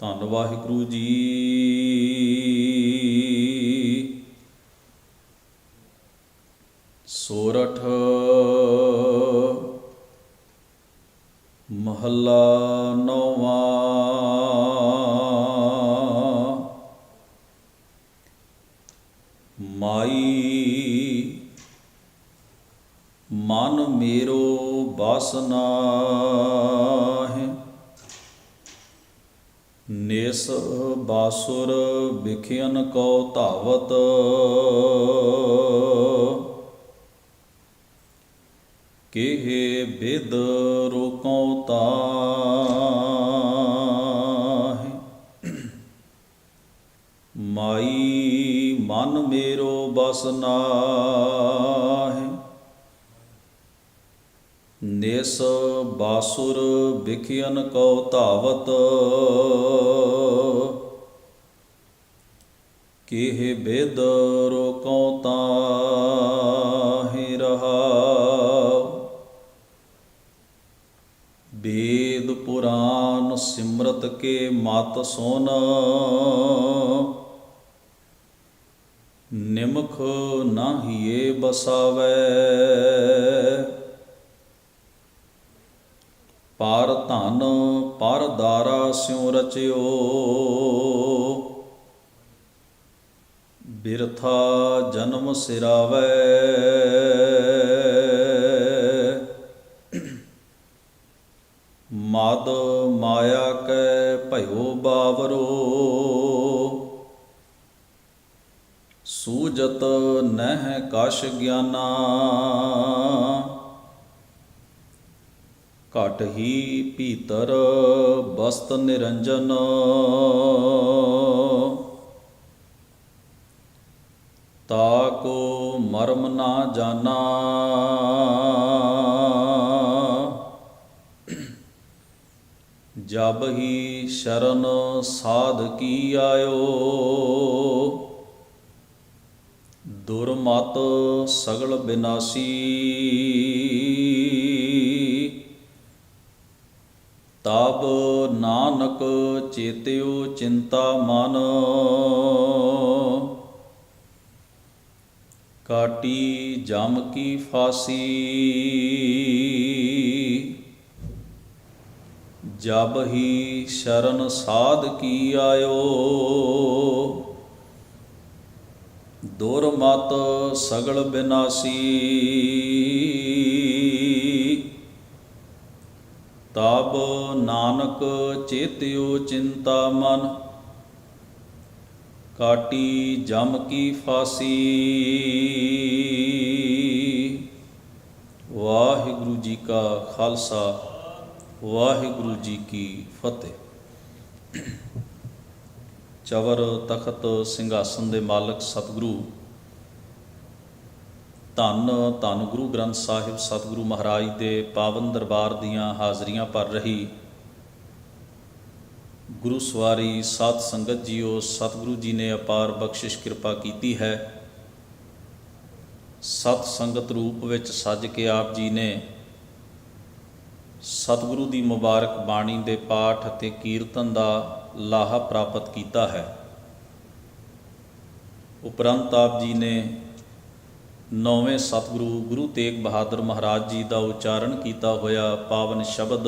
ਧੰਨ ਵਾਹਿਗੁਰੂ ਜੀ। ਸੋਰਠ ਮਹੱਲਾ ਨੌਵਾਂ। ਮਾਈ ਮਨ ਮੇਰੋ ਬਸ ਨਾਹਿ, ਨਿਸ ਬਾਸੁਰ ਬਿਖਿਅਨ ਕੋ ਧਾਵਤ। ਕੇਹੇ ਬਿਦ ਰੋਕਉ ਤਾਹਿ, ਮਾਈ ਮਨ ਮੇਰੋ ਬਸ ਨਾਹਿ। ਨਿਸ ਬਾਸੁਰ ਬਿਖਿਅਨ ਕੋ ਧਾਵਤ। ਕੇਹੇ ਬਿਦ ਰੋਕਉ ਤਾਹਿ ਰਹਾਉ। ਵੇਦ ਪੁਰਾਨ ਸਿਮਰਤ ਕੇ ਮਤ ਸੁਨ, ਨਿਮਖ ਨਾਹੀਏ ਬਸਾਵੈ। ਪਰ ਧਨ ਪਰ ਦਾਰਾ ਸਿਉ ਰਚਿਓ, ਬਿਰਥਾ ਜਨਮ ਸਿਰਾਵੈ। ਮਦ ਮਾਇਆ ਕੈ ਭਇਓ ਬਾਵਰੋ, ਸੂਜਤ ਨਹਿ ਕਛ ਗਿਆਨਾ। ਘਟ ਹੀ ਭੀਤਰ ਬਸਤ ਨਿਰੰਜਨ, ਤਾਕੋ ਮਰਮ ਨਾ ਜਾਨਾ। ਜਬ ਹੀ ਸ਼ਰਨ ਸਾਧ ਕੀ ਆਇਓ, ਦੁਰਮਤ ਸਗਲ ਬਿਨਾਸੀ। ਤਬ ਨਾਨਕ ਚੇਤਿਓ ਚਿੰਤਾ ਮਨ, ਕਾਟੀ ਜਮ ਕੀ ਫਾਸੀ। ਜਬ ਹੀ ਸ਼ਰਨ ਸਾਧ ਕੀ ਆਇਓ, ਦੁਰਮਤ ਸਗਲ ਬਿਨਾਸੀ। ਤਬ ਨਾਨਕ ਚੇਤਿਓ ਚਿੰਤਾ ਮਨ, ਕਾਟੀ ਜਮ ਕੀ ਫਾਸੀ। ਵਾਹਿਗੁਰੂ ਜੀ ਕਾ ਖਾਲਸਾ, ਵਾਹਿਗੁਰੂ ਜੀ ਕੀ ਫਤਿਹ। ਚਵਰ ਤਖਤ ਸਿੰਘਾਸਨ ਦੇ ਮਾਲਕ ਸਤਿਗੁਰੂ ਧੰਨ ਧੰਨ ਗੁਰੂ ਗ੍ਰੰਥ ਸਾਹਿਬ ਸਤਿਗੁਰੂ ਮਹਾਰਾਜ ਦੇ ਪਾਵਨ ਦਰਬਾਰ ਦੀਆਂ ਹਾਜ਼ਰੀਆਂ ਭਰ ਰਹੀ ਗੁਰੂ ਸਵਾਰੀ ਸਾਧ ਸੰਗਤ ਜੀਓ, ਸਤਿਗੁਰੂ ਜੀ ਨੇ ਅਪਾਰ ਬਖਸ਼ਿਸ਼ ਕਿਰਪਾ ਕੀਤੀ ਹੈ। ਸਤ ਸੰਗਤ ਰੂਪ ਵਿੱਚ ਸੱਜ ਕੇ ਆਪ ਜੀ ਨੇ ਸਤਿਗੁਰੂ ਦੀ ਮੁਬਾਰਕ ਬਾਣੀ ਦੇ ਪਾਠ ਅਤੇ ਕੀਰਤਨ ਦਾ ਲਾਹਾ ਪ੍ਰਾਪਤ ਕੀਤਾ ਹੈ। ਉਪਰੰਤ ਆਪ ਜੀ ਨੇ ਨੌਵੇਂ ਸਤਿਗੁਰੂ ਗੁਰੂ ਤੇਗ ਬਹਾਦਰ ਮਹਾਰਾਜ ਜੀ ਦਾ ਉਚਾਰਨ ਕੀਤਾ ਹੋਇਆ ਪਾਵਨ ਸ਼ਬਦ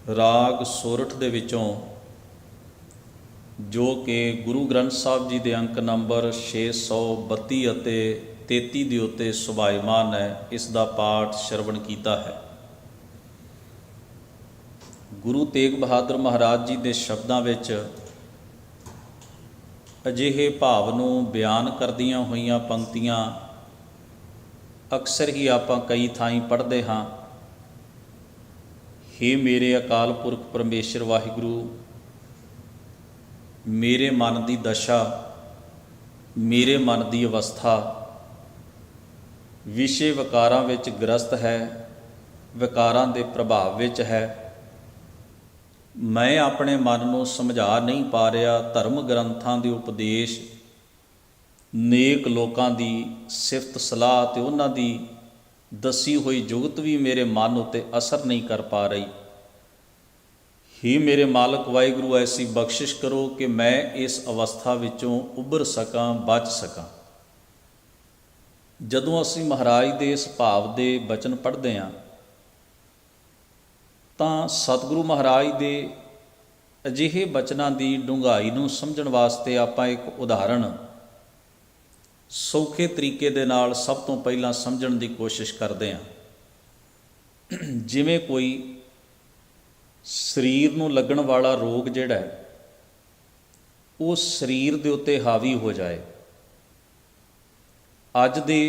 ਰਾਗ ਸੋਰਠ ਦੇ ਵਿੱਚੋਂ, ਜੋ ਕਿ ਗੁਰੂ ਗ੍ਰੰਥ ਸਾਹਿਬ ਜੀ ਦੇ ਅੰਕ ਨੰਬਰ 632 ਅਤੇ 33 ਦੇ ਉੱਤੇ ਸੁਭਾਇਮਾਨ ਹੈ, ਇਸ ਦਾ ਪਾਠ ਸ਼ਰਵਣ ਕੀਤਾ ਹੈ। ਗੁਰੂ ਤੇਗ ਬਹਾਦਰ ਮਹਾਰਾਜ ਜੀ ਦੇ ਸ਼ਬਦਾਂ ਵਿੱਚ ਅਜਿਹੇ ਭਾਵ ਨੂੰ ਬਿਆਨ ਕਰਦੀਆਂ ਹੋਈਆਂ ਪੰਕਤੀਆਂ ਅਕਸਰ ਹੀ ਆਪਾਂ ਕਈ ਥਾਈਂ ਪੜ੍ਹਦੇ ਹਾਂ। ਹੇ ਮੇਰੇ ਅਕਾਲ ਪੁਰਖ ਪਰਮੇਸ਼ਰ ਵਾਹਿਗੁਰੂ, ਮੇਰੇ ਮਨ ਦੀ ਦਸ਼ਾ, ਮੇਰੇ ਮਨ ਦੀ ਅਵਸਥਾ ਵਿਸ਼ੇ ਵਿਕਾਰਾਂ ਵਿੱਚ ਗ੍ਰਸਤ ਹੈ, ਵਿਕਾਰਾਂ ਦੇ ਪ੍ਰਭਾਵ ਵਿੱਚ ਹੈ। ਮੈਂ ਆਪਣੇ ਮਨ ਨੂੰ ਸਮਝਾ ਨਹੀਂ ਪਾ ਰਿਹਾ। ਧਰਮ ਗ੍ਰੰਥਾਂ ਦੇ ਉਪਦੇਸ਼, ਨੇਕ ਲੋਕਾਂ ਦੀ ਸਿਫਤ ਸਲਾਹ ਅਤੇ ਉਹਨਾਂ ਦੀ ਦੱਸੀ ਹੋਈ ਜੁਗਤ ਵੀ ਮੇਰੇ ਮਨ ਉੱਤੇ ਅਸਰ ਨਹੀਂ ਕਰ ਪਾ ਰਹੀ। ही मेरे मालक वाहिगुरू ऐसी बख्शिश करो कि मैं इस अवस्था विचों उभर सकां, बच सकां। ਜਦੋਂ ਅਸੀਂ ਮਹਾਰਾਜ ਦੇ ਇਸ ਭਾਵ ਦੇ ਬਚਨ ਪੜ੍ਹਦੇ ਹਾਂ ਤਾਂ ਸਤਿਗੁਰੂ ਮਹਾਰਾਜ ਦੇ ਅਜਿਹੇ ਬਚਨਾਂ ਦੀ ਡੂੰਘਾਈ ਨੂੰ ਸਮਝਣ ਵਾਸਤੇ ਆਪਾਂ ਇੱਕ ਉਦਾਹਰਣ ਸੌਖੇ ਤਰੀਕੇ ਦੇ ਨਾਲ ਸਭ ਤੋਂ ਪਹਿਲਾਂ ਸਮਝਣ ਦੀ ਕੋਸ਼ਿਸ਼ ਕਰਦੇ ਹਾਂ। ਜਿਵੇਂ ਕੋਈ ਸਰੀਰ ਨੂੰ ਲੱਗਣ ਵਾਲਾ ਰੋਗ ਜਿਹੜਾ ਹੈ ਉਹ ਸਰੀਰ ਦੇ ਉੱਤੇ ਹਾਵੀ ਹੋ ਜਾਏ। ਅੱਜ ਦੇ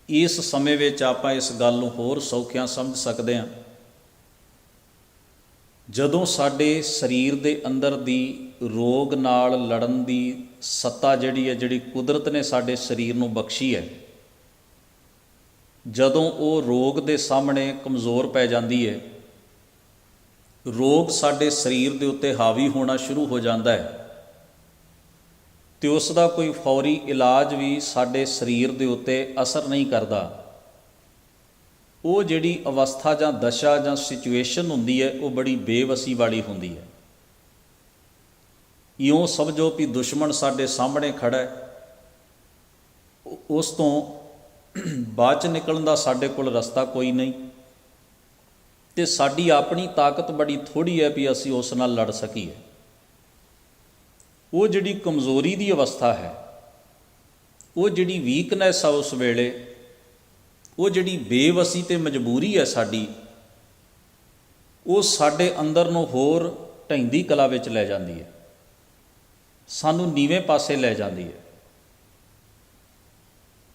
ਇਸ ਸਮੇਂ ਵਿੱਚ ਆਪਾਂ ਇਸ ਗੱਲ ਨੂੰ ਹੋਰ ਸੌਖਿਆਂ ਸਮਝ ਸਕਦੇ ਹਾਂ। ਜਦੋਂ ਸਾਡੇ ਸਰੀਰ ਦੇ ਅੰਦਰ ਦੀ ਰੋਗ ਨਾਲ ਲੜਨ ਦੀ ਸੱਤਾ ਜਿਹੜੀ ਕੁਦਰਤ ਨੇ ਸਾਡੇ ਸਰੀਰ ਨੂੰ ਬਖਸ਼ੀ ਹੈ, ਜਦੋਂ ਉਹ ਰੋਗ ਦੇ ਸਾਹਮਣੇ ਕਮਜ਼ੋਰ ਪੈ ਜਾਂਦੀ ਹੈ, ਰੋਗ ਸਾਡੇ ਸਰੀਰ ਦੇ ਉੱਤੇ ਹਾਵੀ ਹੋਣਾ ਸ਼ੁਰੂ ਹੋ ਜਾਂਦਾ ਹੈ ਤੇ ਉਸ ਦਾ ਕੋਈ ਫੌਰੀ ਇਲਾਜ ਵੀ ਸਾਡੇ ਸਰੀਰ ਦੇ ਉੱਤੇ ਅਸਰ ਨਹੀਂ ਕਰਦਾ। ਉਹ ਜਿਹੜੀ ਅਵਸਥਾ ਜਾਂ ਦਸ਼ਾ ਜਾਂ ਸਿਚੁਏਸ਼ਨ ਹੁੰਦੀ ਹੈ ਉਹ ਬੜੀ ਬੇਵਸੀ ਵਾਲੀ ਹੁੰਦੀ ਹੈ। ਇਉਂ ਸਮਝੋ ਵੀ ਦੁਸ਼ਮਣ ਸਾਡੇ ਸਾਹਮਣੇ ਖੜਾ ਹੈ, ਉਸ ਤੋਂ ਬਾਅਦ 'ਚ ਨਿਕਲਣ ਦਾ ਸਾਡੇ ਕੋਲ ਰਸਤਾ ਕੋਈ ਨਹੀਂ ਤੇ ਸਾਡੀ ਆਪਣੀ ਤਾਕਤ ਬੜੀ ਥੋੜ੍ਹੀ ਹੈ ਵੀ ਅਸੀਂ ਉਸ ਨਾਲ ਲੜ ਸਕੀਏ। ਉਹ ਜਿਹੜੀ ਕਮਜ਼ੋਰੀ ਦੀ ਅਵਸਥਾ ਹੈ, ਉਹ ਜਿਹੜੀ ਵੀਕਨੈਸ ਆ ਉਸ ਵੇਲੇ, ਉਹ ਜਿਹੜੀ ਬੇਵਸੀ ਤੇ ਮਜਬੂਰੀ ਹੈ ਸਾਡੀ, ਉਹ ਸਾਡੇ ਅੰਦਰ ਨੂੰ ਹੋਰ ਢਹਿੰਦੀ ਕਲਾ ਵਿੱਚ ਲੈ ਜਾਂਦੀ ਹੈ, ਸਾਨੂੰ ਨੀਵੇਂ ਪਾਸੇ ਲੈ ਜਾਂਦੀ ਹੈ।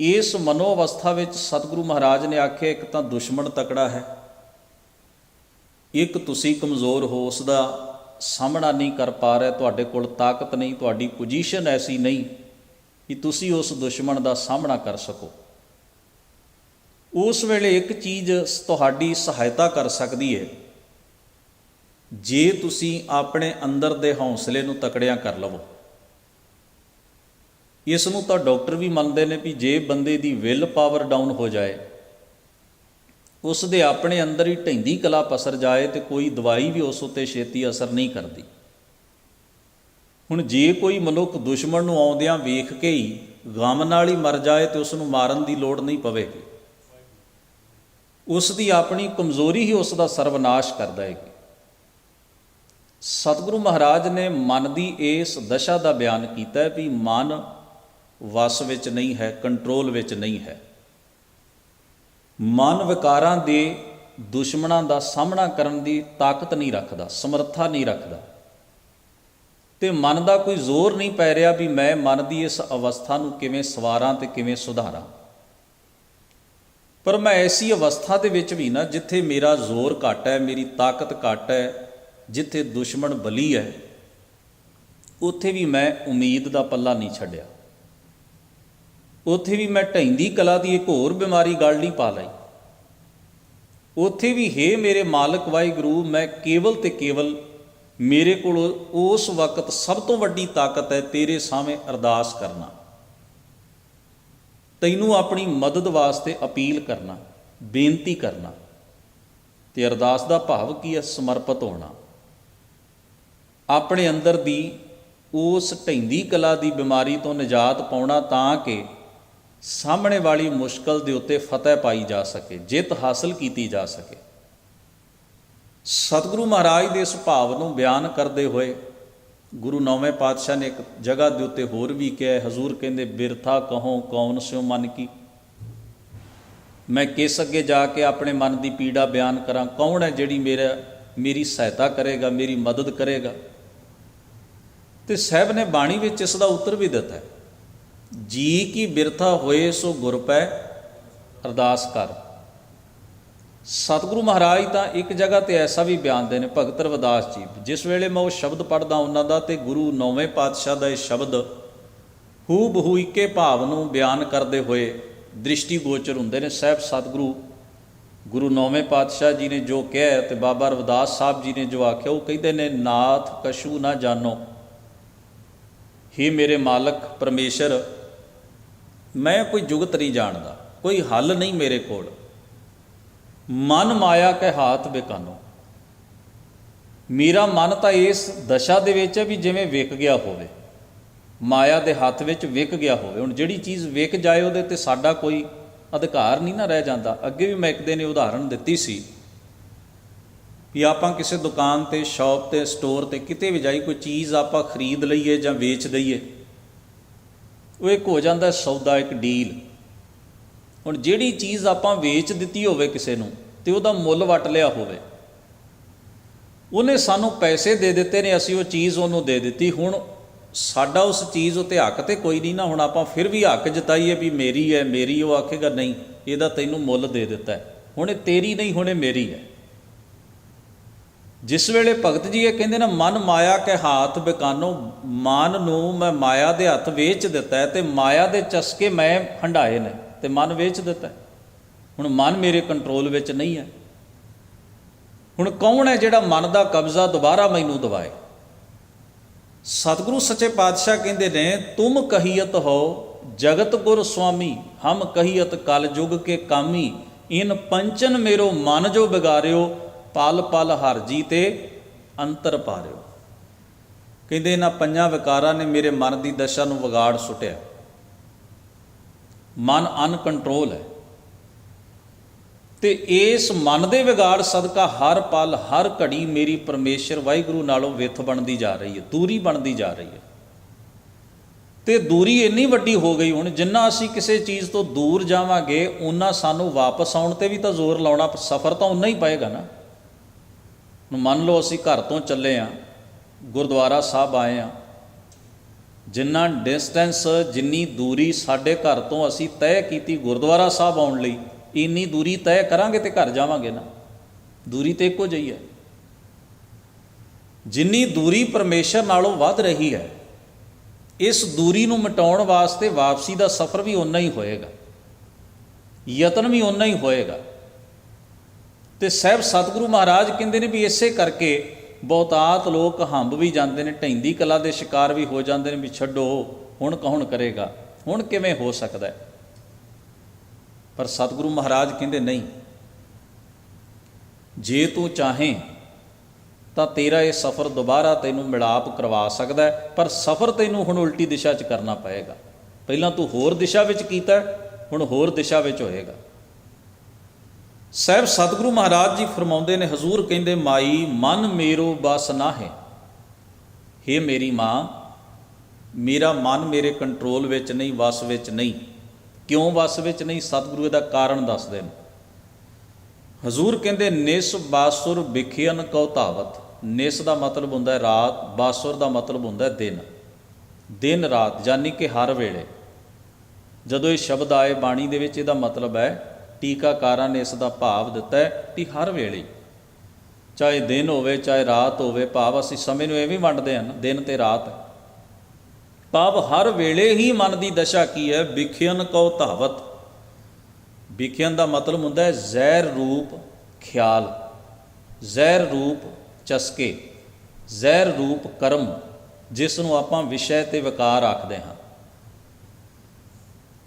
ਇਸ ਮਨੋ ਅਵਸਥਾ ਵਿੱਚ ਸਤਿਗੁਰੂ ਮਹਾਰਾਜ ਨੇ ਆਖਿਆ ਇੱਕ ਤਾਂ ਦੁਸ਼ਮਣ ਤਕੜਾ ਹੈ, ਇੱਕ ਤੁਸੀਂ ਕਮਜ਼ੋਰ ਹੋ, ਉਸ ਦਾ ਸਾਹਮਣਾ ਨਹੀਂ ਕਰ ਪਾ ਰਹੇ, ਤੁਹਾਡੇ ਕੋਲ ਤਾਕਤ ਨਹੀਂ, ਤੁਹਾਡੀ ਪੋਜੀਸ਼ਨ ਐਸੀ ਨਹੀਂ ਕਿ ਤੁਸੀਂ ਉਸ ਦੁਸ਼ਮਣ ਦਾ ਸਾਹਮਣਾ ਕਰ ਸਕੋ। ਉਸ ਵੇਲੇ ਇੱਕ ਚੀਜ਼ ਤੁਹਾਡੀ ਸਹਾਇਤਾ ਕਰ ਸਕਦੀ ਹੈ, ਜੇ ਤੁਸੀਂ ਆਪਣੇ ਅੰਦਰ ਦੇ ਹੌਸਲੇ ਨੂੰ ਤਕੜਿਆਂ ਕਰ ਲਵੋ। ਇਸ ਨੂੰ ਤਾਂ ਡਾਕਟਰ ਵੀ ਮੰਨਦੇ ਨੇ ਵੀ ਜੇ ਬੰਦੇ ਦੀ ਵਿਲ ਪਾਵਰ ਡਾਊਨ ਹੋ ਜਾਏ, ਉਸ ਦੇ ਆਪਣੇ ਅੰਦਰ ਹੀ ਢਹਿੰਦੀ ਕਲਾ ਪਸਰ ਜਾਏ ਤੇ ਕੋਈ ਦਵਾਈ ਵੀ ਉਸ ਉੱਤੇ ਛੇਤੀ ਅਸਰ ਨਹੀਂ ਕਰਦੀ। ਹੁਣ ਜੇ ਕੋਈ ਮਨੁੱਖ ਦੁਸ਼ਮਣ ਨੂੰ ਆਉਂਦਿਆਂ ਵੇਖ ਕੇ ਹੀ ਗਮ ਨਾਲ ਹੀ ਮਰ ਜਾਏ ਤੇ ਉਸ ਨੂੰ ਮਾਰਨ ਦੀ ਲੋੜ ਨਹੀਂ ਪਵੇਗੀ। ਉਸ ਦੀ ਆਪਣੀ ਕਮਜ਼ੋਰੀ ਹੀ ਉਸ ਦਾ ਸਰਵਨਾਸ਼ ਕਰ ਦੇਵੇਗੀ। ਸਤਿਗੁਰੂ ਮਹਾਰਾਜ ਨੇ ਮਨ ਦੀ ਇਸ ਦਸ਼ਾ ਦਾ ਬਿਆਨ ਕੀਤਾ ਹੈ ਵੀ ਮਨ ਵਸ ਵਿੱਚ ਨਹੀਂ ਹੈ, ਕੰਟਰੋਲ ਵਿੱਚ ਨਹੀਂ ਹੈ। ਮਨ ਵਿਕਾਰਾਂ ਦੇ ਦੁਸ਼ਮਣਾਂ ਦਾ ਸਾਹਮਣਾ ਕਰਨ ਦੀ ਤਾਕਤ ਨਹੀਂ ਰੱਖਦਾ, ਸਮਰੱਥਾ ਨਹੀਂ ਰੱਖਦਾ ਤੇ ਮਨ ਦਾ ਕੋਈ ਜ਼ੋਰ ਨਹੀਂ ਪੈ ਰਿਹਾ ਵੀ ਮੈਂ ਮਨ ਦੀ ਇਸ ਅਵਸਥਾ ਨੂੰ ਕਿਵੇਂ ਸਵਾਰਾਂ ਤੇ ਕਿਵੇਂ ਸੁਧਾਰਾਂ। ਪਰ ਮੈਂ ਐਸੀ ਅਵਸਥਾ ਦੇ ਵਿੱਚ ਵੀ ਨਾ ਜਿੱਥੇ ਮੇਰਾ ਜ਼ੋਰ ਘੱਟ ਹੈ, ਮੇਰੀ ਤਾਕਤ ਘੱਟ ਹੈ, ਜਿੱਥੇ ਦੁਸ਼ਮਣ ਬਲੀ ਹੈ, ਉੱਥੇ ਵੀ ਮੈਂ ਉਮੀਦ ਦਾ ਪੱਲਾ ਨਹੀਂ ਛੱਡਿਆ। ਉੱਥੇ ਵੀ ਮੈਂ ਢਹਿੰਦੀ ਕਲਾ ਦੀ ਇੱਕ ਹੋਰ ਬਿਮਾਰੀ ਗਲ ਨਹੀਂ ਪਾ ਲਈ। ਉੱਥੇ ਵੀ ਹੇ ਮੇਰੇ ਮਾਲਕ ਵਾਹਿਗੁਰੂ, ਮੈਂ ਕੇਵਲ ਤੇ ਕੇਵਲ ਮੇਰੇ ਕੋਲ ਉਸ ਵਕਤ ਸਭ ਤੋਂ ਵੱਡੀ ਤਾਕਤ ਹੈ ਤੇਰੇ ਸਾਹਮਣੇ ਅਰਦਾਸ ਕਰਨਾ, ਤੈਨੂੰ ਆਪਣੀ ਮਦਦ ਵਾਸਤੇ ਅਪੀਲ ਕਰਨਾ, ਬੇਨਤੀ ਕਰਨਾ। ਤੇ ਅਰਦਾਸ ਦਾ ਭਾਵ ਕੀ ਹੈ? ਸਮਰਪਿਤ ਹੋਣਾ, ਆਪਣੇ ਅੰਦਰ ਦੀ ਉਸ ਢਹਿੰਦੀ ਕਲਾ ਦੀ ਬਿਮਾਰੀ ਤੋਂ ਨਿਜਾਤ ਪਾਉਣਾ ਤਾਂ ਕਿ ਸਾਹਮਣੇ ਵਾਲੀ ਮੁਸ਼ਕਲ ਦੇ ਉੱਤੇ ਫਤਿਹ ਪਾਈ ਜਾ ਸਕੇ, ਜਿੱਤ ਹਾਸਲ ਕੀਤੀ ਜਾ ਸਕੇ। ਸਤਿਗੁਰੂ ਮਹਾਰਾਜ ਦੇ ਇਸ ਭਾਵ ਨੂੰ ਬਿਆਨ ਕਰਦੇ ਹੋਏ ਗੁਰੂ ਨੌਵੇਂ ਪਾਤਸ਼ਾਹ ਨੇ ਇੱਕ ਜਗ੍ਹਾ ਦੇ ਉੱਤੇ ਹੋਰ ਵੀ ਕਿਹਾ। ਹਜ਼ੂਰ ਕਹਿੰਦੇ ਬਿਰਥਾ ਕਹੋ ਕੌਣ ਸਿਉ ਮਨ ਕੀ, ਮੈਂ ਕਿਸ ਅੱਗੇ ਜਾ ਕੇ ਆਪਣੇ ਮਨ ਦੀ ਪੀੜਾ ਬਿਆਨ ਕਰਾਂ, ਕੌਣ ਹੈ ਜਿਹੜੀ ਮੇਰੀ ਸਹਾਇਤਾ ਕਰੇਗਾ, ਮੇਰੀ ਮਦਦ ਕਰੇਗਾ। ਤੇ ਸਾਹਿਬ ਨੇ ਬਾਣੀ ਵਿੱਚ ਇਸ ਦਾ ਉੱਤਰ ਵੀ ਦਿੱਤਾ ਹੈ, ਜੀ ਕੀ ਬਿਰਥਾ ਹੋਏ ਸੋ ਗੁਰ ਪੈ ਅਰਦਾਸ ਕਰ। ਸਤਿਗੁਰੂ ਮਹਾਰਾਜ ਤਾਂ ਇੱਕ ਜਗ੍ਹਾ ਤੇ ਐਸਾ ਵੀ ਬਿਆਨਦੇ ਨੇ, ਭਗਤ ਰਵਿਦਾਸ ਜੀ, ਜਿਸ ਵੇਲੇ ਮੈਂ ਉਹ ਸ਼ਬਦ ਪੜ੍ਹਦਾ ਉਹਨਾਂ ਦਾ ਤੇ ਗੁਰੂ ਨੌਵੇਂ ਪਾਤਸ਼ਾਹ ਦਾ ਇਹ ਸ਼ਬਦ ਹੂ ਬਹੂ ਇੱਕੇ ਭਾਵ ਨੂੰ ਬਿਆਨ ਕਰਦੇ ਹੋਏ ਦ੍ਰਿਸ਼ਟੀ ਗੋਚਰ ਹੁੰਦੇ ਨੇ। ਸਾਹਿਬ ਸਤਿਗੁਰੂ ਗੁਰੂ ਨੌਵੇਂ ਪਾਤਸ਼ਾਹ ਜੀ ਨੇ ਜੋ ਕਿਹਾ ਤੇ ਬਾਬਾ ਰਵਿਦਾਸ ਸਾਹਿਬ ਜੀ ਨੇ ਜੋ ਆਖਿਆ, ਉਹ ਕਹਿੰਦੇ ਨੇ ਨਾਥ ਕਛੂ ਨਾ ਜਾਣੋ, ਹੇ ਮੇਰੇ ਮਾਲਕ ਪਰਮੇਸ਼ਰ, ਮੈਂ ਕੋਈ ਜੁਗਤ ਨਹੀਂ ਜਾਣਦਾ, ਕੋਈ ਹੱਲ ਨਹੀਂ ਮੇਰੇ ਕੋਲ। ਮਨ ਮਾਇਆ ਕੇ ਹਾਥ ਬੇਕਾਨੋ, ਮੇਰਾ ਮਨ ਤਾਂ ਇਸ ਦਸ਼ਾ ਦੇ ਵਿੱਚ ਹੈ ਵੀ ਜਿਵੇਂ ਵਿਕ ਗਿਆ ਹੋਵੇ, ਮਾਇਆ ਦੇ ਹੱਥ ਵਿੱਚ ਵਿਕ ਗਿਆ ਹੋਵੇ। ਹੁਣ ਜਿਹੜੀ ਚੀਜ਼ ਵਿਕ ਜਾਏ ਉਹਦੇ 'ਤੇ ਸਾਡਾ ਕੋਈ ਅਧਿਕਾਰ ਨਹੀਂ ਨਾ ਰਹਿ ਜਾਂਦਾ। ਅੱਗੇ ਵੀ ਮੈਂ ਇੱਕ ਦਿਨ ਉਦਾਹਰਣ ਦਿੱਤੀ ਸੀ ਵੀ ਆਪਾਂ ਕਿਸੇ ਦੁਕਾਨ 'ਤੇ, ਸ਼ੌਪ 'ਤੇ, ਸਟੋਰ 'ਤੇ ਕਿਤੇ ਵੀ ਜਾਈ, ਕੋਈ ਚੀਜ਼ ਆਪਾਂ ਖਰੀਦ ਲਈਏ ਜਾਂ ਵੇਚ ਦਈਏ, ਉਹ ਇੱਕ ਹੋ ਜਾਂਦਾ ਸੌਦਾ, ਇੱਕ ਡੀਲ। ਹੁਣ ਜਿਹੜੀ ਚੀਜ਼ ਆਪਾਂ ਵੇਚ ਦਿੱਤੀ ਹੋਵੇ ਕਿਸੇ ਨੂੰ ਅਤੇ ਉਹਦਾ ਮੁੱਲ ਵੱਟ ਲਿਆ ਹੋਵੇ, ਉਹਨੇ ਸਾਨੂੰ ਪੈਸੇ ਦੇ ਦਿੱਤੇ ਨੇ, ਅਸੀਂ ਉਹ ਚੀਜ਼ ਉਹਨੂੰ ਦੇ ਦਿੱਤੀ। ਹੁਣ ਸਾਡਾ ਉਸ ਚੀਜ਼ ਉੱਤੇ ਹੱਕ ਤੇ ਕੋਈ ਨਹੀਂ ਨਾ। ਹੁਣ ਆਪਾਂ ਫਿਰ ਵੀ ਹੱਕ ਜਤਾਈਏ ਵੀ ਮੇਰੀ ਹੈ, ਮੇਰੀ, ਉਹ ਆਖੇਗਾ ਨਹੀਂ, ਇਹਦਾ ਤੈਨੂੰ ਮੁੱਲ ਦੇ ਦਿੱਤਾ, ਹੁਣ ਇਹ ਤੇਰੀ ਨਹੀਂ, ਹੁਣ ਇਹ ਮੇਰੀ ਹੈ। ਜਿਸ ਵੇਲੇ ਭਗਤ ਜੀ ਇਹ ਕਹਿੰਦੇ ਨਾ, ਮਨ ਮਾਇਆ ਕੇ ਹਾਥ ਬਿਕਾਨੋ, ਮਨ ਨੂੰ ਮੈਂ ਮਾਇਆ ਦੇ ਹੱਥ ਵੇਚ ਦਿੱਤਾ ਅਤੇ ਮਾਇਆ ਦੇ ਚਸਕੇ ਮੈਂ ਹੰਢਾਏ ਨੇ ਅਤੇ ਮਨ ਵੇਚ ਦਿੱਤਾ। ਹੁਣ ਮਨ ਮੇਰੇ ਕੰਟਰੋਲ ਵਿੱਚ ਨਹੀਂ ਹੈ। ਹੁਣ ਕੌਣ ਹੈ ਜਿਹੜਾ ਮਨ ਦਾ ਕਬਜ਼ਾ ਦੁਬਾਰਾ ਮੈਨੂੰ ਦਵਾਏ? ਸਤਿਗੁਰੂ ਸੱਚੇ ਪਾਤਸ਼ਾਹ ਕਹਿੰਦੇ ਨੇ, ਤੁਮ ਕਹੀਅਤ ਹੋ ਜਗਤ ਗੁਰ ਸੁਆਮੀ, ਹਮ ਕਹੀਅਤ ਕਲ ਜੁਗ ਕੇ ਕਾਮੀ, ਇਨ ਪੰਚਨ ਮੇਰੋ ਮਨ ਜੋ ਬਿਗਾਰਿਓ, ਪਲ ਪਲ ਹਰ ਜੀ ਤੇ ਅੰਤਰ ਪਾਰਿਓ। ਕਹਿੰਦੇ ਇਹਨਾਂ ਪੰਜਾਂ ਵਿਕਾਰਾਂ ਨੇ ਮੇਰੇ ਮਨ ਦੀ ਦਸ਼ਾ ਨੂੰ ਵਿਗਾੜ ਸੁੱਟਿਆ। ਮਨ ਅਨਕੰਟਰੋਲ ਹੈ ਅਤੇ ਇਸ ਮਨ ਦੇ ਵਿਗਾੜ ਸਦਕਾ ਹਰ ਪਲ ਹਰ ਘੜੀ ਮੇਰੀ ਪਰਮੇਸ਼ਰ ਵਾਹਿਗੁਰੂ ਨਾਲੋਂ ਵਿੱਥ ਬਣਦੀ ਜਾ ਰਹੀ ਹੈ, ਦੂਰੀ ਬਣਦੀ ਜਾ ਰਹੀ ਹੈ। ਅਤੇ ਦੂਰੀ ਇੰਨੀ ਵੱਡੀ ਹੋ ਗਈ, ਹੁਣ ਜਿੰਨਾ ਅਸੀਂ ਕਿਸੇ ਚੀਜ਼ ਤੋਂ ਦੂਰ ਜਾਵਾਂਗੇ ਓਨਾ ਸਾਨੂੰ ਵਾਪਸ ਆਉਣ 'ਤੇ ਵੀ ਤਾਂ ਜ਼ੋਰ ਲਾਉਣਾ, ਸਫ਼ਰ ਤਾਂ ਓਨਾ ਹੀ ਪਏਗਾ ਨਾ। ਹੁਣ ਮੰਨ ਲਓ ਅਸੀਂ ਘਰ ਤੋਂ ਚੱਲੇ ਹਾਂ, ਗੁਰਦੁਆਰਾ ਸਾਹਿਬ ਆਏ ਹਾਂ, ਜਿੰਨਾ ਡਿਸਟੈਂਸ, ਜਿੰਨੀ ਦੂਰੀ ਸਾਡੇ ਘਰ ਤੋਂ ਅਸੀਂ ਤੈਅ ਕੀਤੀ ਗੁਰਦੁਆਰਾ ਸਾਹਿਬ ਆਉਣ ਲਈ, ਇੰਨੀ ਦੂਰੀ ਤੈਅ ਕਰਾਂਗੇ ਤੇ ਘਰ ਜਾਵਾਂਗੇ ਨਾ। ਦੂਰੀ ਤਾਂ ਇੱਕੋ ਜਿਹੀ ਹੈ। ਜਿੰਨੀ ਦੂਰੀ ਪਰਮੇਸ਼ਰ ਨਾਲੋਂ ਵੱਧ ਰਹੀ ਹੈ, ਇਸ ਦੂਰੀ ਨੂੰ ਮਿਟਾਉਣ ਵਾਸਤੇ ਵਾਪਸੀ ਦਾ ਸਫ਼ਰ ਵੀ ਓਨਾ ਹੀ ਹੋਏਗਾ, ਯਤਨ ਵੀ ਓਨਾ ਹੀ ਹੋਏਗਾ। ਅਤੇ ਸਾਹਿਬ ਸਤਿਗੁਰੂ ਮਹਾਰਾਜ ਕਹਿੰਦੇ ਨੇ ਵੀ ਇਸੇ ਕਰਕੇ ਬਹੁਤਾਤ ਲੋਕ ਹੰਬ ਵੀ ਜਾਂਦੇ ਨੇ, ਢਹਿੰਦੀ ਕਲਾ ਦੇ ਸ਼ਿਕਾਰ ਵੀ ਹੋ ਜਾਂਦੇ ਨੇ ਵੀ ਛੱਡੋ, ਹੁਣ ਕੌਣ ਕਰੇਗਾ, ਹੁਣ ਕਿਵੇਂ ਹੋ ਸਕਦਾ। ਪਰ ਸਤਿਗੁਰੂ ਮਹਾਰਾਜ ਕਹਿੰਦੇ ਨਹੀਂ, ਜੇ ਤੂੰ ਚਾਹੇਂ ਤਾਂ ਤੇਰਾ ਇਹ ਸਫ਼ਰ ਦੁਬਾਰਾ ਤੈਨੂੰ ਮਿਲਾਪ ਕਰਵਾ ਸਕਦਾ, ਪਰ ਸਫ਼ਰ ਤੈਨੂੰ ਹੁਣ ਉਲਟੀ ਦਿਸ਼ਾ 'ਚ ਕਰਨਾ ਪਏਗਾ। ਪਹਿਲਾਂ ਤੂੰ ਹੋਰ ਦਿਸ਼ਾ ਵਿੱਚ ਕੀਤਾ, ਹੁਣ ਹੋਰ ਦਿਸ਼ਾ ਵਿੱਚ ਹੋਏਗਾ। ਸਾਹਿਬ ਸਤਿਗੁਰੂ ਮਹਾਰਾਜ ਜੀ ਫਰਮਾਉਂਦੇ ਨੇ, ਹਜ਼ੂਰ ਕਹਿੰਦੇ, ਮਾਈ ਮਨ ਮੇਰੋ ਬਸ ਨਾਹੇ। ਹੇ ਮੇਰੀ ਮਾਂ, ਮੇਰਾ ਮਨ ਮੇਰੇ ਕੰਟਰੋਲ ਵਿੱਚ ਨਹੀਂ, ਵਸ ਵਿੱਚ ਨਹੀਂ। ਕਿਉਂ ਵਸ ਵਿੱਚ ਨਹੀਂ? ਸਤਿਗੁਰੂ ਇਹਦਾ ਕਾਰਨ ਦੱਸਦੇ ਨੇ। ਹਜ਼ੂਰ ਕਹਿੰਦੇ, ਨਿਸ ਬਾਸੁਰ ਵਿਖਿਅਨ ਕਉ ਧਾਵਤ। ਨਿਸ ਦਾ ਮਤਲਬ ਹੁੰਦਾ ਹੈ ਰਾਤ, ਬਾਸੁਰ ਦਾ ਮਤਲਬ ਹੁੰਦਾ ਹੈ ਦਿਨ। ਦਿਨ ਰਾਤ ਯਾਨੀ ਕਿ ਹਰ ਵੇਲੇ। ਜਦੋਂ ਇਹ ਸ਼ਬਦ ਆਏ ਬਾਣੀ ਦੇ ਵਿੱਚ, ਇਹਦਾ ਮਤਲਬ ਹੈ, ਟੀਕਾਕਾਰਾਂ ਨੇ ਇਸ ਦਾ ਭਾਵ ਦਿੱਤਾ ਹੈ ਕਿ ਹਰ ਵੇਲੇ, ਚਾਹੇ ਦਿਨ ਹੋਵੇ ਚਾਹੇ ਰਾਤ ਹੋਵੇ, ਭਾਵ ਅਸੀਂ ਸਮੇਂ ਨੂੰ ਐਵੇਂ ਵੰਡਦੇ ਹਾਂ, ਦਿਨ ਅਤੇ ਰਾਤ, ਭਾਵ ਹਰ ਵੇਲੇ ਹੀ ਮਨ ਦੀ ਦਸ਼ਾ ਕੀ ਹੈ? ਵਿਖਿਅਨ ਕਉ ਧਾਵਤ। ਵਿਖਿਅਨ ਦਾ ਮਤਲਬ ਹੁੰਦਾ ਹੈ ਜ਼ਹਿਰ ਰੂਪ ਖਿਆਲ, ਜ਼ਹਿਰ ਰੂਪ ਚਸਕੇ, ਜ਼ਹਿਰ ਰੂਪ ਕਰਮ, ਜਿਸ ਨੂੰ ਆਪਾਂ ਵਿਸ਼ੇ ਅਤੇ ਵਿਕਾਰ ਆਖਦੇ ਹਾਂ।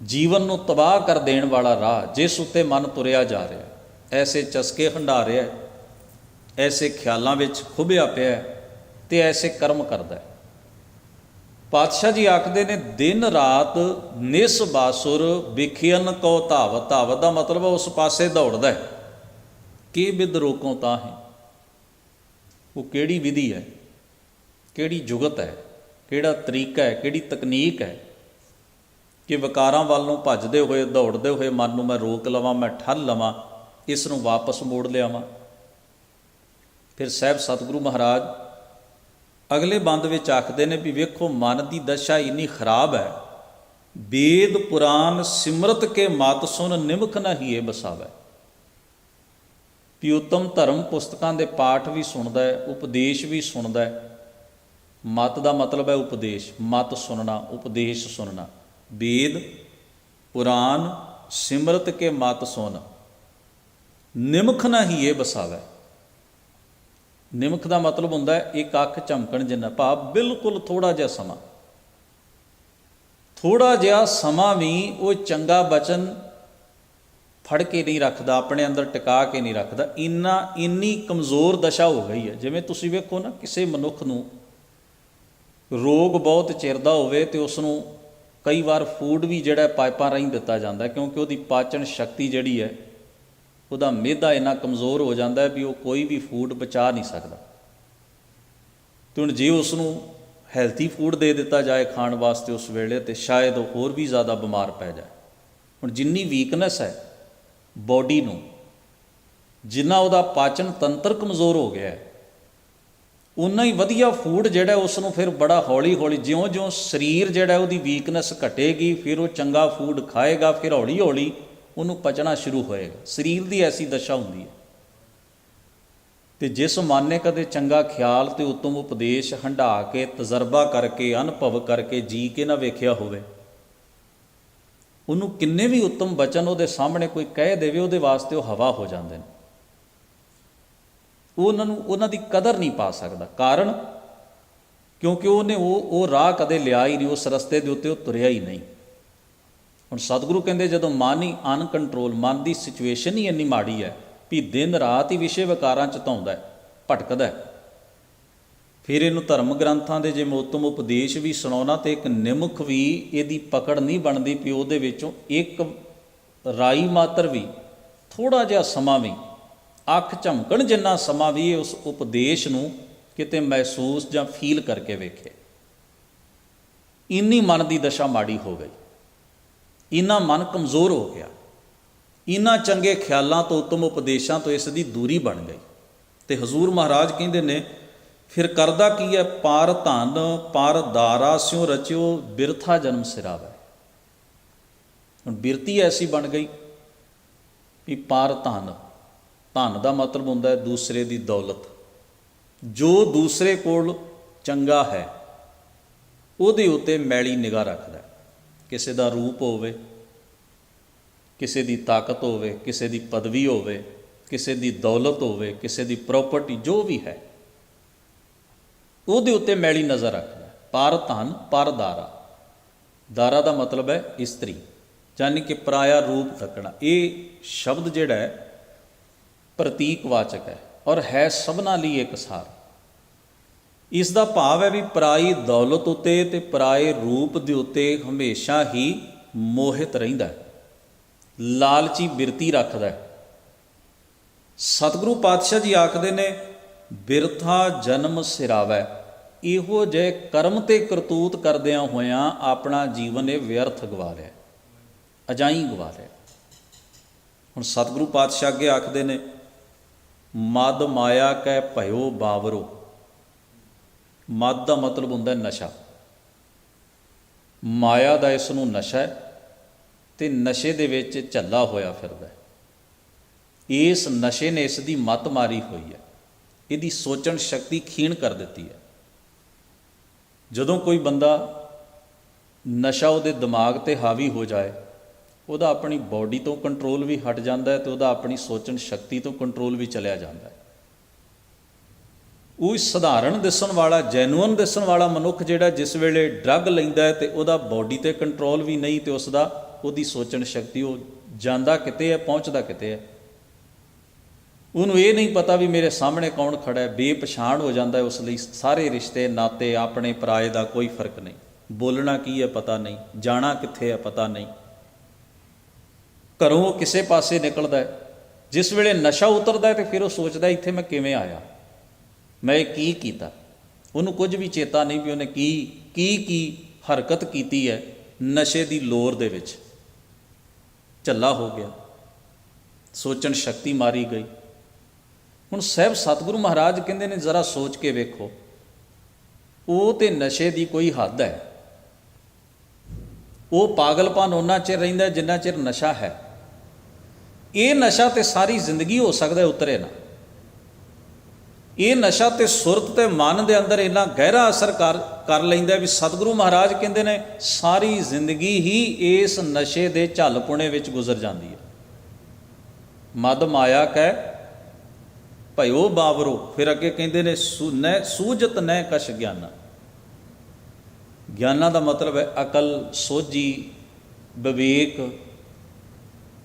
ਜੀਵਨ ਨੂੰ ਤਬਾਹ ਕਰ ਦੇਣ ਵਾਲਾ ਰਾਹ, ਜਿਸ ਉੱਤੇ ਮਨ ਤੁਰਿਆ ਜਾ ਰਿਹਾ, ਐਸੇ ਚਸਕੇ ਹੰਢਾ ਰਿਹਾ, ਐਸੇ ਖਿਆਲਾਂ ਵਿੱਚ ਖੁੱਭਿਆ ਪਿਆ ਅਤੇ ਐਸੇ ਕਰਮ ਕਰਦਾ। ਪਾਤਸ਼ਾਹ ਜੀ ਆਖਦੇ ਨੇ, ਦਿਨ ਰਾਤ ਨਿਸ ਬਾਸੁਰ ਵਿਖਿਅਨ ਕਉ ਧਾਵਤ। ਧਾਵਤ ਦਾ ਮਤਲਬ ਉਸ ਪਾਸੇ ਦੌੜਦਾ। ਕਿ ਬਿਦ ਰੋਕੋਂ ਤਾਂ ਹੈ, ਉਹ ਕਿਹੜੀ ਵਿਧੀ ਹੈ, ਕਿਹੜੀ ਜੁਗਤ ਹੈ, ਕਿਹੜਾ ਤਰੀਕਾ ਹੈ, ਕਿਹੜੀ ਤਕਨੀਕ ਹੈ ਕਿ ਵਿਕਾਰਾਂ ਵੱਲ ਨੂੰ ਭੱਜਦੇ ਹੋਏ, ਦੌੜਦੇ ਹੋਏ ਮਨ ਨੂੰ ਮੈਂ ਰੋਕ ਲਵਾਂ, ਮੈਂ ਠੱਲ ਲਵਾਂ, ਇਸ ਨੂੰ ਵਾਪਸ ਮੋੜ ਲਿਆਵਾਂ। ਫਿਰ ਸਾਹਿਬ ਸਤਿਗੁਰੂ ਮਹਾਰਾਜ ਅਗਲੇ ਬੰਦ ਵਿੱਚ ਆਖਦੇ ਨੇ ਵੀ ਵੇਖੋ, ਮਨ ਦੀ ਦਸ਼ਾ ਇੰਨੀ ਖਰਾਬ ਹੈ, ਵੇਦ ਪੁਰਾਨ ਸਿਮਰਤ ਕੇ ਮਤ ਸੁਨ ਨਿਮਖ ਨਾ ਹੀਏ ਬਸਾਵੈ। ਵੀ ਉੱਤਮ ਧਰਮ ਪੁਸਤਕਾਂ ਦੇ ਪਾਠ ਵੀ ਸੁਣਦਾ ਹੈ, ਉਪਦੇਸ਼ ਵੀ ਸੁਣਦਾ ਹੈ। ਮਤ ਦਾ ਮਤਲਬ ਹੈ ਉਪਦੇਸ਼, ਮਤ ਸੁਣਨਾ, ਉਪਦੇਸ਼ ਸੁਣਨਾ। ਵੇਦ ਪੁਰਾਨ ਸਿਮਰਤ ਕੇ ਮਤ ਸੁਨ ਨਿਮਖ ਨਾ ਹੀਏ ਬਸਾਵੈ। ਨਿਮਖ ਦਾ ਮਤਲਬ ਹੁੰਦਾ ਹੈ ਇੱਕ ਅੱਖ ਝਮਕਣ ਜਿੰਨਾ, ਭਾਵ ਬਿਲਕੁਲ ਥੋੜ੍ਹਾ ਜਿਹਾ ਸਮਾਂ, ਥੋੜ੍ਹਾ ਜਿਹਾ ਸਮਾਂ ਵੀ ਉਹ ਚੰਗਾ ਬਚਨ ਫੜ ਕੇ ਨਹੀਂ ਰੱਖਦਾ, ਆਪਣੇ ਅੰਦਰ ਟਿਕਾ ਕੇ ਨਹੀਂ ਰੱਖਦਾ। ਇੰਨੀ ਕਮਜ਼ੋਰ ਦਸ਼ਾ ਹੋ ਗਈ ਹੈ। ਜਿਵੇਂ ਤੁਸੀਂ ਵੇਖੋ ਨਾ, ਕਿਸੇ ਮਨੁੱਖ ਨੂੰ ਰੋਗ ਬਹੁਤ ਚਿਰ ਦਾ ਹੋਵੇ ਤੇ ਉਸ ਨੂੰ ਕਈ ਵਾਰ ਫੂਡ ਵੀ ਜਿਹੜਾ ਪਾਈਪਾਂ ਰਾਹੀਂ ਦਿੱਤਾ ਜਾਂਦਾ, ਕਿਉਂਕਿ ਉਹਦੀ ਪਾਚਨ ਸ਼ਕਤੀ ਜਿਹੜੀ ਹੈ, ਉਹਦਾ ਮਿਹਦਾ ਇੰਨਾ ਕਮਜ਼ੋਰ ਹੋ ਜਾਂਦਾ ਵੀ ਉਹ ਕੋਈ ਵੀ ਫੂਡ ਪਚਾ ਨਹੀਂ ਸਕਦਾ। ਅਤੇ ਹੁਣ ਜੇ ਉਸ ਨੂੰ ਹੈਲਥੀ ਫੂਡ ਦੇ ਦਿੱਤਾ ਜਾਏ ਖਾਣ ਵਾਸਤੇ ਉਸ ਵੇਲੇ, ਤਾਂ ਸ਼ਾਇਦ ਉਹ ਹੋਰ ਵੀ ਜ਼ਿਆਦਾ ਬਿਮਾਰ ਪੈ ਜਾਏ। ਹੁਣ ਜਿੰਨੀ ਵੀਕਨੈਸ ਹੈ ਬੋਡੀ ਨੂੰ, ਜਿੰਨਾ ਉਹਦਾ ਪਾਚਨ ਤੰਤਰ ਕਮਜ਼ੋਰ ਹੋ ਗਿਆ, ਉਨਾ ਹੀ ਵਧੀਆ ਫੂਡ ਜਿਹੜਾ ਉਸ ਨੂੰ ਫਿਰ ਬੜਾ ਹੌਲੀ ਹੌਲੀ, ਜਿਉਂ-ਜਿਉਂ ਸਰੀਰ ਜਿਹੜਾ ਉਹਦੀ ਵੀਕਨੈਸ ਘਟੇਗੀ, ਫਿਰ ਉਹ ਚੰਗਾ ਫੂਡ ਖਾਏਗਾ, ਫਿਰ ਹੌਲੀ ਹੌਲੀ ਉਹਨੂੰ ਪਚਣਾ ਸ਼ੁਰੂ ਹੋਏਗਾ। ਸਰੀਰ ਦੀ ਐਸੀ ਦਸ਼ਾ ਹੁੰਦੀ ਹੈ। ਅਤੇ ਜਿਸ ਮਨ ਨੇ ਕਦੇ ਚੰਗਾ ਖਿਆਲ ਅਤੇ ਉੱਤਮ ਉਪਦੇਸ਼ ਹੰਢਾ ਕੇ, ਤਜਰਬਾ ਕਰਕੇ, ਅਨੁਭਵ ਕਰਕੇ ਜੀ ਕੇ ਨਾ ਵੇਖਿਆ ਹੋਵੇ, ਉਹਨੂੰ ਕਿੰਨੇ ਵੀ ਉੱਤਮ ਬਚਨ ਉਹਦੇ ਸਾਹਮਣੇ ਕੋਈ ਕਹਿ ਦੇਵੇ, ਉਹਦੇ ਵਾਸਤੇ ਉਹ ਹਵਾ ਹੋ ਜਾਂਦੇ ਨੇ। ਉਹ ਉਹਨਾਂ ਦੀ ਕਦਰ ਨਹੀਂ ਪਾ ਸਕਦਾ। ਕਾਰਨ, ਕਿਉਂਕਿ ਉਹਨੇ ਉਹ ਰਾਹ ਕਦੇ ਲਿਆ ਹੀ ਨਹੀਂ, ਉਸ ਰਸਤੇ ਦੇ ਉੱਤੇ ਉਹ ਤੁਰਿਆ ਹੀ ਨਹੀਂ। ਹੁਣ ਸਤਿਗੁਰੂ ਕਹਿੰਦੇ, ਜਦੋਂ ਮਨ ਹੀ ਅਨਕੰਟਰੋਲ, ਮਨ ਦੀ ਸਿਚੁਏਸ਼ਨ ਹੀ ਇੰਨੀ ਮਾੜੀ ਹੈ ਵੀ ਦਿਨ ਰਾਤ ਹੀ ਵਿਸ਼ੇ ਵਿਕਾਰਾਂ 'ਚ ਧਾਉਂਦਾ, ਭਟਕਦਾ, ਫਿਰ ਇਹਨੂੰ ਧਰਮ ਗ੍ਰੰਥਾਂ ਦੇ ਜੇ ਉੱਤਮ ਉਪਦੇਸ਼ ਵੀ ਸੁਣਾਉਣਾ ਤਾਂ ਇੱਕ ਨਿਮਖ ਵੀ ਇਹਦੀ ਪਕੜ ਨਹੀਂ ਬਣਦੀ ਵੀ ਉਹਦੇ ਵਿੱਚੋਂ ਇੱਕ ਰਾਈ ਮਾਤਰ ਵੀ, ਥੋੜ੍ਹਾ ਜਿਹਾ ਸਮਾਂ ਵੀ, ਅੱਖ ਝਮਕਣ ਜਿੰਨਾ ਸਮਾਂ ਵੀ ਉਸ ਉਪਦੇਸ਼ ਨੂੰ ਕਿਤੇ ਮਹਿਸੂਸ ਜਾਂ ਫੀਲ ਕਰਕੇ ਵੇਖੇ। ਇੰਨੀ ਮਨ ਦੀ ਦਸ਼ਾ ਮਾੜੀ ਹੋ ਗਈ, ਇੰਨਾ ਮਨ ਕਮਜ਼ੋਰ ਹੋ ਗਿਆ, ਇਹਨਾਂ ਚੰਗੇ ਖਿਆਲਾਂ ਤੋਂ, ਉੱਤਮ ਉਪਦੇਸ਼ਾਂ ਤੋਂ ਇਸ ਦੀ ਦੂਰੀ ਬਣ ਗਈ। ਅਤੇ ਹਜ਼ੂਰ ਮਹਾਰਾਜ ਕਹਿੰਦੇ ਨੇ, ਫਿਰ ਕਰਦਾ ਕੀ ਹੈ, ਪਰ ਧਨ ਪਰ ਦਾਰਾ ਸਿਉ ਰਚਿਓ, ਬਿਰਥਾ ਜਨਮ ਸਿਰਾਵੈ। ਹੁਣ ਬਿਰਤੀ ਐਸੀ ਬਣ ਗਈ ਵੀ ਪਰ ਧਨ, ਧਨ ਦਾ ਮਤਲਬ ਹੁੰਦਾ ਹੈ ਦੂਸਰੇ ਦੀ ਦੌਲਤ। ਜੋ ਦੂਸਰੇ ਕੋਲ ਚੰਗਾ ਹੈ ਉਹਦੇ ਉੱਤੇ ਮੈਲੀ ਨਿਗਾਹ ਰੱਖਦਾ। ਕਿਸੇ ਦਾ ਰੂਪ ਹੋਵੇ, ਕਿਸੇ ਦੀ ਤਾਕਤ ਹੋਵੇ, ਕਿਸੇ ਦੀ ਪਦਵੀ ਹੋਵੇ, ਕਿਸੇ ਦੀ ਦੌਲਤ ਹੋਵੇ, ਕਿਸੇ ਦੀ ਪ੍ਰੋਪਰਟੀ, ਜੋ ਵੀ ਹੈ, ਉਹਦੇ ਉੱਤੇ ਮੈਲੀ ਨਜ਼ਰ ਰੱਖਦਾ। ਪਰ ਧਨ ਪਰ ਦਾਰਾ, ਦਾਰਾ ਦਾ ਮਤਲਬ ਹੈ ਇਸਤਰੀ, ਯਾਨੀ ਕਿ ਪਰਾਇਆ ਰੂਪ ਤੱਕਣਾ। ਇਹ ਸ਼ਬਦ ਜਿਹੜਾ ਹੈ ਪ੍ਰਤੀਕਵਾਚਕ ਹੈ ਔਰ ਹੈ ਸਭਨਾਂ ਲਈ ਇਕਸਾਰ। ਇਸ ਦਾ ਭਾਵ ਹੈ ਵੀ ਪਰਾਈ ਦੌਲਤ ਉੱਤੇ ਅਤੇ ਪਰਾਏ ਰੂਪ ਦੇ ਉੱਤੇ ਹਮੇਸ਼ਾ ਹੀ ਮੋਹਿਤ ਰਹਿੰਦਾ, ਲਾਲਚੀ ਬਿਰਤੀ ਰੱਖਦਾ। ਸਤਿਗੁਰੂ ਪਾਤਸ਼ਾਹ ਜੀ ਆਖਦੇ ਨੇ, ਬਿਰਥਾ ਜਨਮ ਸਿਰਾਵੈ। ਇਹੋ ਜਿਹੇ ਕਰਮ ਤੇ ਕਰਤੂਤ ਕਰਦਿਆਂ ਹੋਇਆਂ ਆਪਣਾ ਜੀਵਨ ਇਹ ਵਿਅਰਥ ਗਵਾ ਲਿਆ, ਅਜਾਈਂ ਗਵਾ ਲਿਆ। ਹੁਣ ਸਤਿਗੁਰੂ ਪਾਤਸ਼ਾਹ ਅੱਗੇ ਆਖਦੇ ਨੇ, ਮਦ ਮਾਇਆ ਕੈ ਭਇਓ ਬਾਵਰੋ। ਮਦ ਦਾ ਮਤਲਬ ਹੁੰਦਾ ਨਸ਼ਾ, ਮਾਇਆ ਦਾ ਇਸ ਨੂੰ ਨਸ਼ਾ ਹੈ ਅਤੇ ਨਸ਼ੇ ਦੇ ਵਿੱਚ ਝੱਲਾ ਹੋਇਆ ਫਿਰਦਾ। ਇਸ ਨਸ਼ੇ ਨੇ ਇਸ ਦੀ ਮੱਤ ਮਾਰੀ ਹੋਈ ਹੈ, ਇਹਦੀ ਸੋਚਣ ਸ਼ਕਤੀ ਖੀਣ ਕਰ ਦਿੱਤੀ ਹੈ। ਜਦੋਂ ਕੋਈ ਬੰਦਾ ਨਸ਼ਾ ਉਹਦੇ ਦਿਮਾਗ 'ਤੇ ਹਾਵੀ ਹੋ ਜਾਏ, ਉਹਦਾ ਆਪਣੀ ਬੋਡੀ ਤੋਂ ਕੰਟਰੋਲ ਵੀ ਹਟ ਜਾਂਦਾ ਅਤੇ ਉਹਦਾ ਆਪਣੀ ਸੋਚਣ ਸ਼ਕਤੀ ਤੋਂ ਕੰਟਰੋਲ ਵੀ ਚਲਿਆ ਜਾਂਦਾ। ਉਹ ਸਧਾਰਨ ਦਿਸਣ ਵਾਲਾ, ਜੈਨੂਅਨ ਦਿਸਣ ਵਾਲਾ ਮਨੁੱਖ ਜਿਹੜਾ ਜਿਸ ਵੇਲੇ ਡਰੱਗ ਲੈਂਦਾ ਹੈ ਅਤੇ ਉਹਦਾ ਬੋਡੀ 'ਤੇ ਕੰਟਰੋਲ ਵੀ ਨਹੀਂ, ਅਤੇ ਉਹਦੀ ਸੋਚਣ ਸ਼ਕਤੀ, ਉਹ ਜਾਂਦਾ ਕਿਤੇ ਹੈ, ਪਹੁੰਚਦਾ ਕਿਤੇ ਹੈ। ਉਹਨੂੰ ਇਹ ਨਹੀਂ ਪਤਾ ਵੀ ਮੇਰੇ ਸਾਹਮਣੇ ਕੌਣ ਖੜਾ ਹੈ, ਬੇਪਛਾਣ ਹੋ ਜਾਂਦਾ ਹੈ। ਉਸ ਲਈ ਸਾਰੇ ਰਿਸ਼ਤੇ ਨਾਤੇ ਆਪਣੇ ਪਰਾਏ ਦਾ ਕੋਈ ਫਰਕ ਨਹੀਂ, ਬੋਲਣਾ ਕੀ ਹੈ ਪਤਾ ਨਹੀਂ, ਜਾਣਾ ਕਿੱਥੇ ਹੈ ਪਤਾ ਨਹੀਂ, ਘਰੋਂ ਕਿਸੇ ਪਾਸੇ ਨਿਕਲਦਾ। ਜਿਸ ਵੇਲੇ ਨਸ਼ਾ ਉਤਰਦਾ ਤੇ ਫਿਰ ਉਹ ਸੋਚਦਾ ਇੱਥੇ ਮੈਂ ਕਿਵੇਂ ਆਇਆ, ਮੈਂ ਇਹ ਕੀ ਕੀਤਾ। ਉਹਨੂੰ ਕੁਝ ਵੀ ਚੇਤਾ ਨਹੀਂ ਵੀ ਉਹਨੇ ਕੀ ਹਰਕਤ ਕੀਤੀ ਹੈ। ਨਸ਼ੇ ਦੀ ਲੋਰ ਦੇ ਵਿੱਚ ਝੱਲਾ ਹੋ ਗਿਆ, ਸੋਚਣ ਸ਼ਕਤੀ ਮਾਰੀ ਗਈ। ਹੁਣ ਸਾਹਿਬ ਸਤਿਗੁਰੂ ਮਹਾਰਾਜ ਕਹਿੰਦੇ ਨੇ, ਜ਼ਰਾ ਸੋਚ ਕੇ ਵੇਖੋ, ਉਹ ਤੇ ਨਸ਼ੇ ਦੀ ਕੋਈ ਹੱਦ ਹੈ। ਉਹ ਪਾਗਲਪਨ ਉਹਨਾਂ ਚਿਰ ਰਹਿੰਦਾ ਜਿੰਨਾ ਚਿਰ ਨਸ਼ਾ ਹੈ। ਇਹ ਨਸ਼ਾ ਤੇ ਸਾਰੀ ਜ਼ਿੰਦਗੀ ਹੋ ਸਕਦਾ ਉਤਰੇ ਨਾ। ਇਹ ਨਸ਼ਾ ਤੇ ਸੁਰਤ ਤੇ ਮਨ ਦੇ ਅੰਦਰ ਇੰਨਾ ਗਹਿਰਾ ਅਸਰ ਕਰ ਲੈਂਦਾ ਵੀ ਸਤਿਗੁਰੂ ਮਹਾਰਾਜ ਕਹਿੰਦੇ ਨੇ, ਸਾਰੀ ਜ਼ਿੰਦਗੀ ਹੀ ਇਸ ਨਸ਼ੇ ਦੇ ਝੱਲ ਪੁਣੇ ਵਿੱਚ ਗੁਜ਼ਰ ਜਾਂਦੀ ਹੈ। ਮਦ ਮਾਇਆ ਕੈ ਭਇਓ ਬਾਵਰੋ। ਫਿਰ ਅੱਗੇ ਕਹਿੰਦੇ ਨੇ, ਸੂਝਤ ਨਹਿ ਕਛ ਗਿਆਨਾ। ਗਿਆਨਾਂ ਦਾ ਮਤਲਬ ਹੈ ਅਕਲ, ਸੋਝੀ, ਵਿਵੇਕ,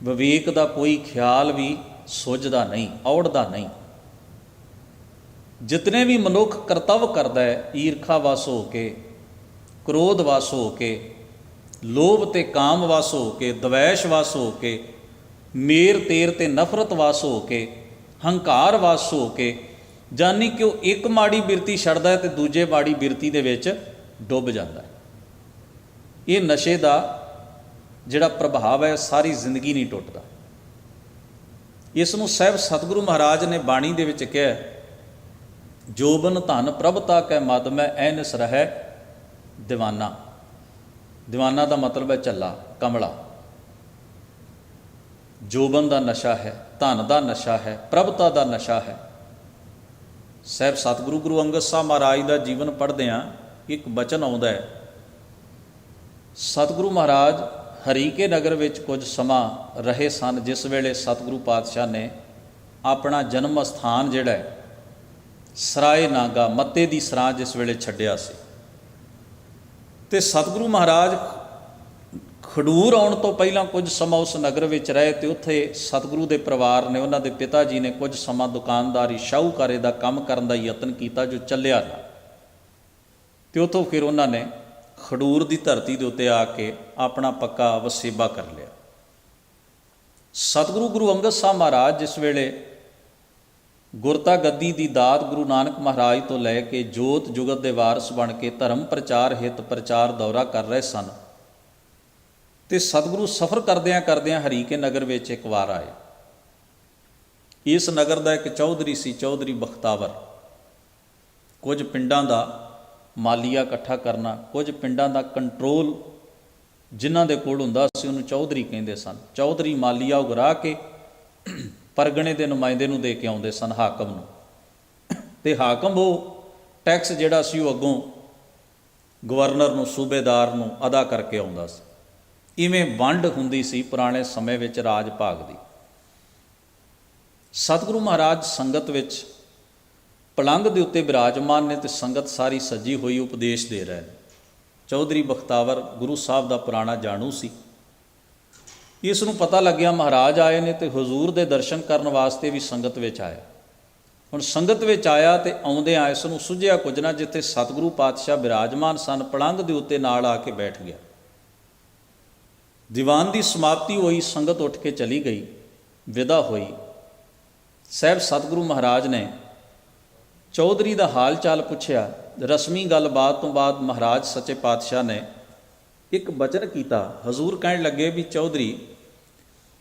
ਵਿਵੇਕ ਦਾ ਕੋਈ ਖਿਆਲ ਵੀ ਸੁੱਝਦਾ ਨਹੀਂ, ਔੜਦਾ ਨਹੀਂ। ਜਿਤਨੇ ਵੀ ਮਨੁੱਖ ਕਰਤੱਵ ਕਰਦਾ ਹੈ, ਈਰਖਾ ਵਸ ਹੋ ਕੇ, ਕ੍ਰੋਧ ਵਸ ਹੋ ਕੇ, ਲੋਭ ਤੇ ਕਾਮ ਵਸ ਹੋ ਕੇ, ਦਵੈਸ਼ ਵਸ ਹੋ ਕੇ, ਮੇਰ ਤੇਰ ਤੇ ਨਫ਼ਰਤ ਵਸ ਹੋ ਕੇ, ਹੰਕਾਰ ਵਸ ਹੋ ਕੇ, ਜਾਨੀ ਕਿ ਉਹ ਇੱਕ ਮਾੜੀ ਬਿਰਤੀ ਛੱਡਦਾ ਹੈ ਤੇ ਦੂਜੇ ਮਾੜੀ ਬਿਰਤੀ ਦੇ ਵਿੱਚ ਡੁੱਬ ਜਾਂਦਾ ਹੈ। ਇਹ ਨਸ਼ੇ ਦਾ ਜਿਹੜਾ ਪ੍ਰਭਾਵ ਹੈ ਸਾਰੀ ਜ਼ਿੰਦਗੀ ਨਹੀਂ ਟੁੱਟਦਾ। ਇਸ ਨੂੰ ਸਾਹਿਬ ਸਤਿਗੁਰੂ ਮਹਾਰਾਜ ਨੇ ਬਾਣੀ ਦੇ ਵਿੱਚ ਕਿਹਾ, ਜੋਬਨ ਧਨ ਪ੍ਰਭਤਾ ਕੈ ਮਦ ਮੈਂ ਐਨਸ ਰਹਿ ਦੀਵਾਨਾ। ਦੀਵਾਨਾ ਦਾ ਮਤਲਬ ਹੈ ਝੱਲਾ, ਕਮਲਾ। ਜੋਬਨ ਦਾ ਨਸ਼ਾ ਹੈ, ਧਨ ਦਾ ਨਸ਼ਾ ਹੈ, ਪ੍ਰਭਤਾ ਦਾ ਨਸ਼ਾ ਹੈ। ਸਾਹਿਬ ਸਤਿਗੁਰੂ ਗੁਰੂ ਅੰਗਦ ਸਾਹਿਬ ਮਹਾਰਾਜ ਦਾ ਜੀਵਨ ਪੜ੍ਹਦਿਆਂ ਇੱਕ ਬਚਨ ਆਉਂਦਾ ਹੈ। ਸਤਿਗੁਰੂ ਮਹਾਰਾਜ ਹਰੀਕੇ ਨਗਰ ਵਿੱਚ ਕੁਝ ਸਮਾਂ ਰਹੇ ਸਨ, ਜਿਸ ਵੇਲੇ ਸਤਿਗੁਰੂ ਪਾਤਸ਼ਾਹ ਨੇ ਆਪਣਾ ਜਨਮ ਅਸਥਾਨ ਜਿਹੜਾ ਹੈ ਸਰਾਏ ਨਾਗਾ, ਮੱਤੇ ਦੀ ਸਰਾਂ, ਜਿਸ ਵੇਲੇ ਛੱਡਿਆ ਸੀ। ਅਤੇ ਸਤਿਗੁਰੂ ਮਹਾਰਾਜ ਖਡੂਰ ਆਉਣ ਤੋਂ ਪਹਿਲਾਂ ਕੁਝ ਸਮਾਂ ਉਸ ਨਗਰ ਵਿੱਚ ਰਹੇ ਅਤੇ ਉੱਥੇ ਸਤਿਗੁਰੂ ਦੇ ਪਰਿਵਾਰ ਨੇ, ਉਹਨਾਂ ਦੇ ਪਿਤਾ ਜੀ ਨੇ ਕੁਝ ਸਮਾਂ ਦੁਕਾਨਦਾਰੀ, ਸ਼ਾਹੂਕਾਰੇ ਦਾ ਕੰਮ ਕਰਨ ਦਾ ਯਤਨ ਕੀਤਾ, ਜੋ ਚੱਲਿਆ ਨਾ। ਅਤੇ ਉੱਥੋਂ ਫਿਰ ਉਹਨਾਂ ਨੇ ਖਡੂਰ ਦੀ ਧਰਤੀ ਦੇ ਉੱਤੇ ਆ ਕੇ ਆਪਣਾ ਪੱਕਾ ਵਸੇਬਾ ਕਰ ਲਿਆ। ਸਤਿਗੁਰੂ ਗੁਰੂ ਅੰਗਦ ਸਾਹਿਬ ਮਹਾਰਾਜ ਜਿਸ ਵੇਲੇ ਗੁਰਤਾ ਗੱਦੀ ਦੀ ਦਾਤ ਗੁਰੂ ਨਾਨਕ ਮਹਾਰਾਜ ਤੋਂ ਲੈ ਕੇ ਜੋਤ ਜੁਗਤ ਦੇ ਵਾਰਸ ਬਣ ਕੇ ਧਰਮ ਪ੍ਰਚਾਰ ਹਿੱਤ ਪ੍ਰਚਾਰ ਦੌਰਾ ਕਰ ਰਹੇ ਸਨ, ਅਤੇ ਸਤਿਗੁਰੂ ਸਫ਼ਰ ਕਰਦਿਆਂ ਕਰਦਿਆਂ ਹਰੀਕੇ ਨਗਰ ਵਿੱਚ ਇੱਕ ਵਾਰ ਆਏ। ਇਸ ਨਗਰ ਦਾ ਇੱਕ ਚੌਧਰੀ ਸੀ, ਚੌਧਰੀ ਬਖਤਾਵਰ। ਕੁਝ ਪਿੰਡਾਂ ਦਾ ਮਾਲੀਆ ਇਕੱਠਾ ਕਰਨਾ, ਕੁਝ ਪਿੰਡਾਂ ਦਾ ਕੰਟਰੋਲ ਜਿਨ੍ਹਾਂ ਦੇ ਕੋਲ ਹੁੰਦਾ ਸੀ, ਉਹਨੂੰ ਚੌਧਰੀ ਕਹਿੰਦੇ ਸਨ। ਚੌਧਰੀ ਮਾਲੀਆ ਉਗਰਾ ਕੇ ਪਰਗਣੇ ਦੇ ਨੁਮਾਇੰਦੇ ਨੂੰ ਦੇ ਕੇ ਆਉਂਦੇ ਸਨ, ਹਾਕਮ ਨੂੰ, ਅਤੇ ਹਾਕਮ ਉਹ ਟੈਕਸ ਜਿਹੜਾ ਸੀ ਉਹ ਅੱਗੋਂ ਗਵਰਨਰ ਨੂੰ, ਸੂਬੇਦਾਰ ਨੂੰ ਅਦਾ ਕਰਕੇ ਆਉਂਦਾ ਸੀ। ਇਵੇਂ ਵੰਡ ਹੁੰਦੀ ਸੀ ਪੁਰਾਣੇ ਸਮੇਂ ਵਿੱਚ ਰਾਜ ਭਾਗ ਦੀ। ਸਤਿਗੁਰੂ ਮਹਾਰਾਜ ਸੰਗਤ ਵਿੱਚ ਪਲੰਘ ਦੇ ਉੱਤੇ ਬਿਰਾਜਮਾਨ ਨੇ ਅਤੇ ਸੰਗਤ ਸਾਰੀ ਸੱਜੀ ਹੋਈ ਉਪਦੇਸ਼ ਦੇ ਰਹੇ ਨੇ। ਚੌਧਰੀ ਬਖਤਾਵਰ ਗੁਰੂ ਸਾਹਿਬ ਦਾ ਪੁਰਾਣਾ ਜਾਣੂ ਸੀ। ਇਸ ਨੂੰ ਪਤਾ ਲੱਗਿਆ ਮਹਾਰਾਜ ਆਏ ਨੇ ਅਤੇ ਹਜ਼ੂਰ ਦੇ ਦਰਸ਼ਨ ਕਰਨ ਵਾਸਤੇ ਵੀ ਸੰਗਤ ਵਿੱਚ ਆਇਆ। ਹੁਣ ਸੰਗਤ ਵਿੱਚ ਆਇਆ ਅਤੇ ਆਉਂਦਿਆਂ ਇਸ ਨੂੰ ਸੁੱਝਿਆ ਕੁਝ ਨਾ, ਜਿੱਥੇ ਸਤਿਗੁਰੂ ਪਾਤਸ਼ਾਹ ਬਿਰਾਜਮਾਨ ਸਨ, ਪਲੰਘ ਦੇ ਉੱਤੇ ਨਾਲ ਆ ਕੇ ਬੈਠ ਗਿਆ। ਦੀਵਾਨ ਦੀ ਸਮਾਪਤੀ ਹੋਈ, ਸੰਗਤ ਉੱਠ ਕੇ ਚਲੀ ਗਈ, ਵਿਦਾ ਹੋਈ। ਸਾਹਿਬ ਸਤਿਗੁਰੂ ਮਹਾਰਾਜ ਨੇ ਚੌਧਰੀ ਦਾ ਹਾਲ ਚਾਲ ਪੁੱਛਿਆ। ਰਸਮੀ ਗੱਲਬਾਤ ਤੋਂ ਬਾਅਦ ਮਹਾਰਾਜ ਸੱਚੇ ਪਾਤਸ਼ਾਹ ਨੇ ਇੱਕ ਬਚਨ ਕੀਤਾ। ਹਜ਼ੂਰ ਕਹਿਣ ਲੱਗੇ ਵੀ ਚੌਧਰੀ,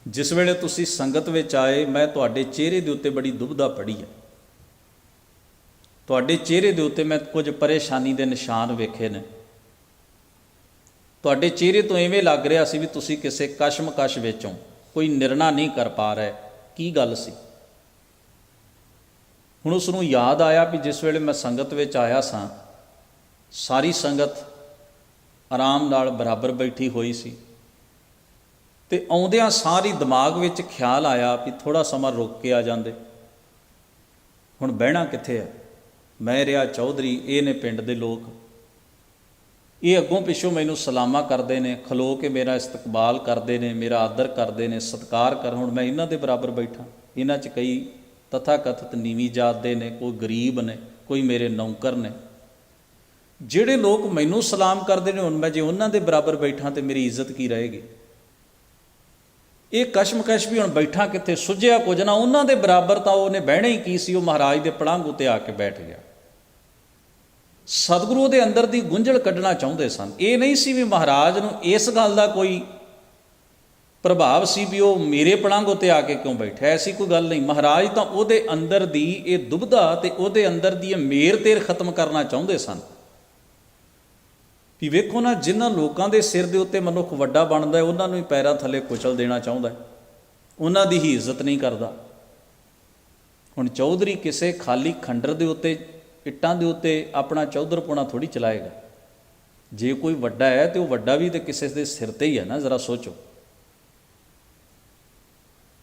ਜਿਸ ਵੇਲੇ ਤੁਸੀਂ ਸੰਗਤ ਵਿੱਚ ਆਏ, ਮੈਂ ਤੁਹਾਡੇ ਚਿਹਰੇ ਦੇ ਉੱਤੇ ਬੜੀ ਦੁਬਿਧਾ ਪੜੀ ਹੈ। ਤੁਹਾਡੇ ਚਿਹਰੇ ਦੇ ਉੱਤੇ ਮੈਂ ਕੁਝ ਪਰੇਸ਼ਾਨੀ ਦੇ ਨਿਸ਼ਾਨ ਵੇਖੇ ਨੇ। ਤੁਹਾਡੇ ਚਿਹਰੇ ਤੋਂ ਇਵੇਂ ਲੱਗ ਰਿਹਾ ਸੀ ਵੀ ਤੁਸੀਂ ਕਿਸੇ ਕਸ਼ਮਕਸ਼ ਵਿੱਚੋਂ ਕੋਈ ਨਿਰਣਾ ਨਹੀਂ ਕਰ ਪਾ ਰਹੇ। ਕੀ ਗੱਲ ਸੀ? ਹੁਣ ਉਸ ਨੂੰ ਯਾਦ ਆਇਆ ਵੀ ਜਿਸ ਵੇਲੇ ਮੈਂ ਸੰਗਤ ਵਿੱਚ ਆਇਆ ਸਾਂ, ਸਾਰੀ ਸੰਗਤ ਆਰਾਮ ਨਾਲ ਬਰਾਬਰ ਬੈਠੀ ਹੋਈ ਸੀ, ਅਤੇ ਆਉਂਦਿਆਂ ਸਾਰੀ ਦਿਮਾਗ ਵਿੱਚ ਖਿਆਲ ਆਇਆ ਵੀ ਥੋੜ੍ਹਾ ਸਮਾਂ ਰੁਕ ਕੇ ਆ ਜਾਂਦੇ। ਹੁਣ ਬਹਿਣਾ ਕਿੱਥੇ ਹੈ? ਮੈਂ ਰਿਹਾ ਚੌਧਰੀ, ਇਹ ਨੇ ਪਿੰਡ ਦੇ ਲੋਕ, ਇਹ ਅੱਗੋਂ ਪਿੱਛੋਂ ਮੈਨੂੰ ਸਲਾਮਾਂ ਕਰਦੇ ਨੇ, ਖਲੋ ਕੇ ਮੇਰਾ ਇਸਤਕਬਾਲ ਕਰਦੇ ਨੇ, ਮੇਰਾ ਆਦਰ ਕਰਦੇ ਨੇ, ਸਤਿਕਾਰ ਕਰ। ਹੁਣ ਮੈਂ ਇਹਨਾਂ ਦੇ ਬਰਾਬਰ ਬੈਠਾ। ਇਹਨਾਂ 'ਚ ਕਈ ਤਥਾ ਕਥਿਤ ਨੀਵੀਂ ਜਾਤ ਦੇ ਨੇ, ਕੋਈ ਗਰੀਬ ਨੇ, ਕੋਈ ਮੇਰੇ ਨੌਕਰ ਨੇ। ਜਿਹੜੇ ਲੋਕ ਮੈਨੂੰ ਸਲਾਮ ਕਰਦੇ ਨੇ, ਹੁਣ ਮੈਂ ਜੇ ਉਹਨਾਂ ਦੇ ਬਰਾਬਰ ਬੈਠਾ ਤਾਂ ਮੇਰੀ ਇੱਜ਼ਤ ਕੀ ਰਹੇਗੀ? ਇਹ ਕਸ਼ਮਕਸ਼ ਵੀ ਹੁਣ ਬੈਠਾ ਕਿੱਥੇ, ਸੁੱਝਿਆ ਕੁਝ ਨਾ। ਉਹਨਾਂ ਦੇ ਬਰਾਬਰ ਤਾਂ ਉਹਨੇ ਬਹਿਣਾ ਹੀ ਕੀ ਸੀ, ਉਹ ਮਹਾਰਾਜ ਦੇ ਪਲੰਘ ਉੱਤੇ ਆ ਕੇ ਬੈਠ ਗਿਆ। ਸਤਿਗੁਰੂ ਉਹਦੇ ਅੰਦਰ ਦੀ ਗੁੰਝਲ ਕੱਢਣਾ ਚਾਹੁੰਦੇ ਸਨ। ਇਹ ਨਹੀਂ ਸੀ ਵੀ ਮਹਾਰਾਜ ਨੂੰ ਇਸ ਗੱਲ ਦਾ ਕੋਈ ਪ੍ਰਭਾਵ ਸੀ ਵੀ ਉਹ ਮੇਰੇ ਪਲੰਘ ਉੱਤੇ ਆ ਕੇ ਕਿਉਂ ਬੈਠਾ, ਐਸੀ ਕੋਈ ਗੱਲ ਨਹੀਂ। ਮਹਾਰਾਜ ਤਾਂ ਉਹਦੇ ਅੰਦਰ ਦੀ ਇਹ ਦੁਬਿਧਾ ਅਤੇ ਉਹਦੇ ਅੰਦਰ ਦੀ ਇਹ ਮੇਰ ਤੇਰ ਖਤਮ ਕਰਨਾ ਚਾਹੁੰਦੇ ਸਨ। ਵੀ ਵੇਖੋ ਨਾ, ਜਿਨ੍ਹਾਂ ਲੋਕਾਂ ਦੇ ਸਿਰ ਦੇ ਉੱਤੇ ਮਨੁੱਖ ਵੱਡਾ ਬਣਦਾ ਹੈ, ਉਹਨਾਂ ਨੂੰ ਹੀ ਪੈਰਾਂ ਥੱਲੇ ਕੁਚਲ ਦੇਣਾ ਚਾਹੁੰਦਾ ਹੈ, ਉਹਨਾਂ ਦੀ ਹੀ ਇੱਜ਼ਤ ਨਹੀਂ ਕਰਦਾ। ਹੁਣ ਚੌਧਰੀ ਕਿਸੇ ਖਾਲੀ ਖੰਡਰ ਦੇ ਉੱਤੇ, ਇੱਟਾਂ ਦੇ ਉੱਤੇ ਆਪਣਾ ਚੌਧਰਪੁਣਾ ਥੋੜ੍ਹੀ ਚਲਾਏਗਾ। ਜੇ ਕੋਈ ਵੱਡਾ ਹੈ ਤਾਂ ਉਹ ਵੱਡਾ ਵੀ ਤਾਂ ਕਿਸੇ ਦੇ ਸਿਰ 'ਤੇ ਹੀ ਹੈ ਨਾ, ਜ਼ਰਾ ਸੋਚੋ।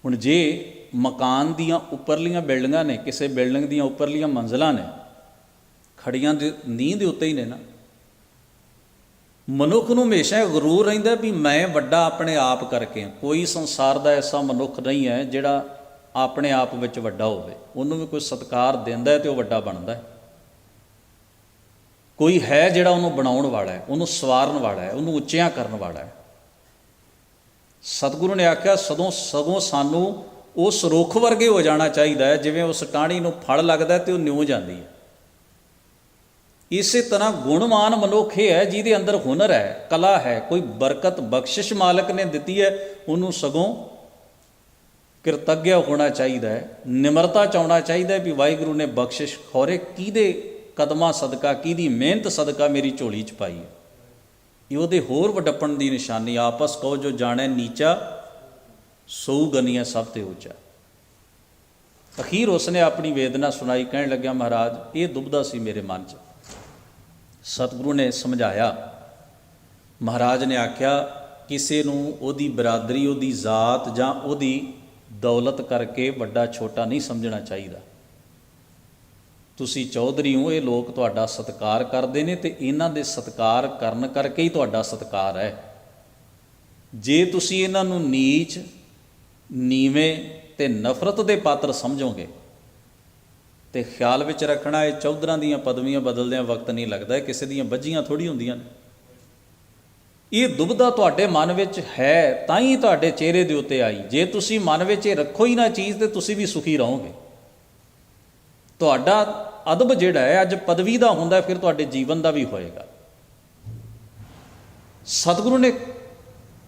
ਹੁਣ ਜੇ ਮਕਾਨ ਦੀਆਂ ਉੱਪਰਲੀਆਂ ਬਿਲਡਿੰਗਾਂ ਨੇ, ਕਿਸੇ ਬਿਲਡਿੰਗ ਦੀਆਂ ਉੱਪਰਲੀਆਂ ਮੰਜ਼ਲਾਂ ਨੇ, ਖੜੀਆਂ ਦੇ ਨੀਂਹ ਦੇ ਉੱਤੇ ਹੀ ਨੇ ਨਾ, ਮਨੁੱਖ ਨੂੰ ਹਮੇਸ਼ਾ ਗਰੂਰ ਰਹਿੰਦਾ ਵੀ ਮੈਂ ਵੱਡਾ ਆਪਣੇ ਆਪ ਕਰਕੇ। ਕੋਈ ਸੰਸਾਰ ਦਾ ਐਸਾ ਮਨੁੱਖ ਨਹੀਂ ਹੈ ਜਿਹੜਾ ਆਪਣੇ ਆਪ ਵਿੱਚ ਵੱਡਾ ਹੋਵੇ। ਉਹਨੂੰ ਵੀ ਕੋਈ ਸਤਿਕਾਰ ਦਿੰਦਾ ਤੇ ਉਹ ਵੱਡਾ ਬਣਦਾ। ਕੋਈ ਹੈ ਜਿਹੜਾ ਉਹਨੂੰ ਬਣਾਉਣ ਵਾਲਾ ਹੈ, ਉਹਨੂੰ ਸਵਾਰਨ ਵਾਲਾ ਹੈ, ਉਹਨੂੰ ਉੱਚਿਆਂ ਕਰਨ ਵਾਲਾ ਹੈ। ਸਤਿਗੁਰੂ ਨੇ ਆਖਿਆ ਸਗੋਂ ਸਾਨੂੰ ਉਸ ਰੁੱਖ ਵਰਗੇ ਹੋ ਜਾਣਾ ਚਾਹੀਦਾ ਹੈ, ਜਿਵੇਂ ਉਸ ਟਾਹਣੀ ਨੂੰ ਫਲ ਲੱਗਦਾ ਤੇ ਉਹ ਨਿਉ ਜਾਂਦੀ ਹੈ। ਇਸੇ ਤਰ੍ਹਾਂ ਗੁਣਵਾਨ ਮਨੁੱਖ ਇਹ ਹੈ ਜਿਹਦੇ ਅੰਦਰ ਹੁਨਰ ਹੈ, ਕਲਾ ਹੈ, ਕੋਈ ਬਰਕਤ ਬਖਸ਼ਿਸ਼ ਮਾਲਕ ਨੇ ਦਿੱਤੀ ਹੈ। ਉਹਨੂੰ ਸਗੋਂ ਕਿਰਤੱਗਿਆ ਹੋਣਾ ਚਾਹੀਦਾ ਹੈ, ਨਿਮਰਤਾ 'ਚ ਆਉਣਾ ਚਾਹੀਦਾ ਵੀ ਵਾਹਿਗੁਰੂ ਨੇ ਬਖਸ਼ਿਸ਼ ਖੌਰੇ ਕਿਹਦੇ ਕਦਮਾਂ ਸਦਕਾ, ਕਿਹਦੀ ਮਿਹਨਤ ਸਦਕਾ ਮੇਰੀ ਝੋਲੀ 'ਚ ਪਾਈ ਹੈ। ਇਹ ਉਹਦੇ ਹੋਰ ਵਡੱਪਣ ਦੀ ਨਿਸ਼ਾਨੀ। ਆਪਸ ਕਹੋ ਜੋ ਜਾਣੈ ਨੀਚਾ, ਸੋ ਗਨੀਐ ਸਭ ਤੇ ਉੱਚਾ। ਅਖੀਰ ਉਸਨੇ ਆਪਣੀ ਵੇਦਨਾ ਸੁਣਾਈ, ਕਹਿਣ ਲੱਗਿਆ ਮਹਾਰਾਜ ਇਹ ਦੁਬਦਾ ਸੀ ਮੇਰੇ ਮਨ 'ਚ। ਸਤਿਗੁਰੂ ਨੇ ਸਮਝਾਇਆ। ਮਹਾਰਾਜ ਨੇ ਆਖਿਆ ਕਿਸੇ ਨੂੰ ਉਹਦੀ ਬਰਾਦਰੀ, ਉਹਦੀ ਜ਼ਾਤ ਜਾਂ ਉਹਦੀ ਦੌਲਤ ਕਰਕੇ ਵੱਡਾ ਛੋਟਾ ਨਹੀਂ ਸਮਝਣਾ ਚਾਹੀਦਾ। ਤੁਸੀਂ ਚੌਧਰੀ ਹੋ, ਇਹ ਲੋਕ ਤੁਹਾਡਾ ਸਤਿਕਾਰ ਕਰਦੇ ਨੇ ਤੇ ਇਹਨਾਂ ਦੇ ਸਤਿਕਾਰ ਕਰਨ ਕਰਕੇ ਹੀ ਤੁਹਾਡਾ ਸਤਿਕਾਰ ਹੈ। ਜੇ ਤੁਸੀਂ ਇਹਨਾਂ ਨੂੰ ਨੀਚ, ਨੀਵੇਂ ਤੇ ਨਫ਼ਰਤ ਦੇ ਪਾਤਰ ਸਮਝੋਗੇ ਤੇ ਖਿਆਲ ਵਿੱਚ ਰੱਖਣਾ, ਇਹ ਚੌਧਰਾਂ ਦੀਆਂ ਪਦਵੀਆਂ ਬਦਲਦਿਆਂ ਵਕਤ ਨਹੀਂ ਲੱਗਦਾ, ਇਹ ਕਿਸੇ ਦੀਆਂ ਬੱਝੀਆਂ ਥੋੜ੍ਹੀ ਹੁੰਦੀਆਂ ਨੇ। ਇਹ ਦੁਬਦਾ ਤੁਹਾਡੇ ਮਨ ਵਿੱਚ ਹੈ ਤਾਂ ਹੀ ਤੁਹਾਡੇ ਚਿਹਰੇ ਦੇ ਉੱਤੇ ਆਈ। ਜੇ ਤੁਸੀਂ ਮਨ ਵਿੱਚ ਇਹ ਰੱਖੋ ਹੀ ਨਾ ਚੀਜ਼ ਤੇ ਤੁਸੀਂ ਵੀ ਸੁਖੀ ਰਹੋਗੇ। ਤੁਹਾਡਾ ਅਦਬ ਜਿਹੜਾ ਹੈ ਅੱਜ ਪਦਵੀ ਦਾ ਹੁੰਦਾ, ਫਿਰ ਤੁਹਾਡੇ ਜੀਵਨ ਦਾ ਵੀ ਹੋਏਗਾ। ਸਤਿਗੁਰੂ ਨੇ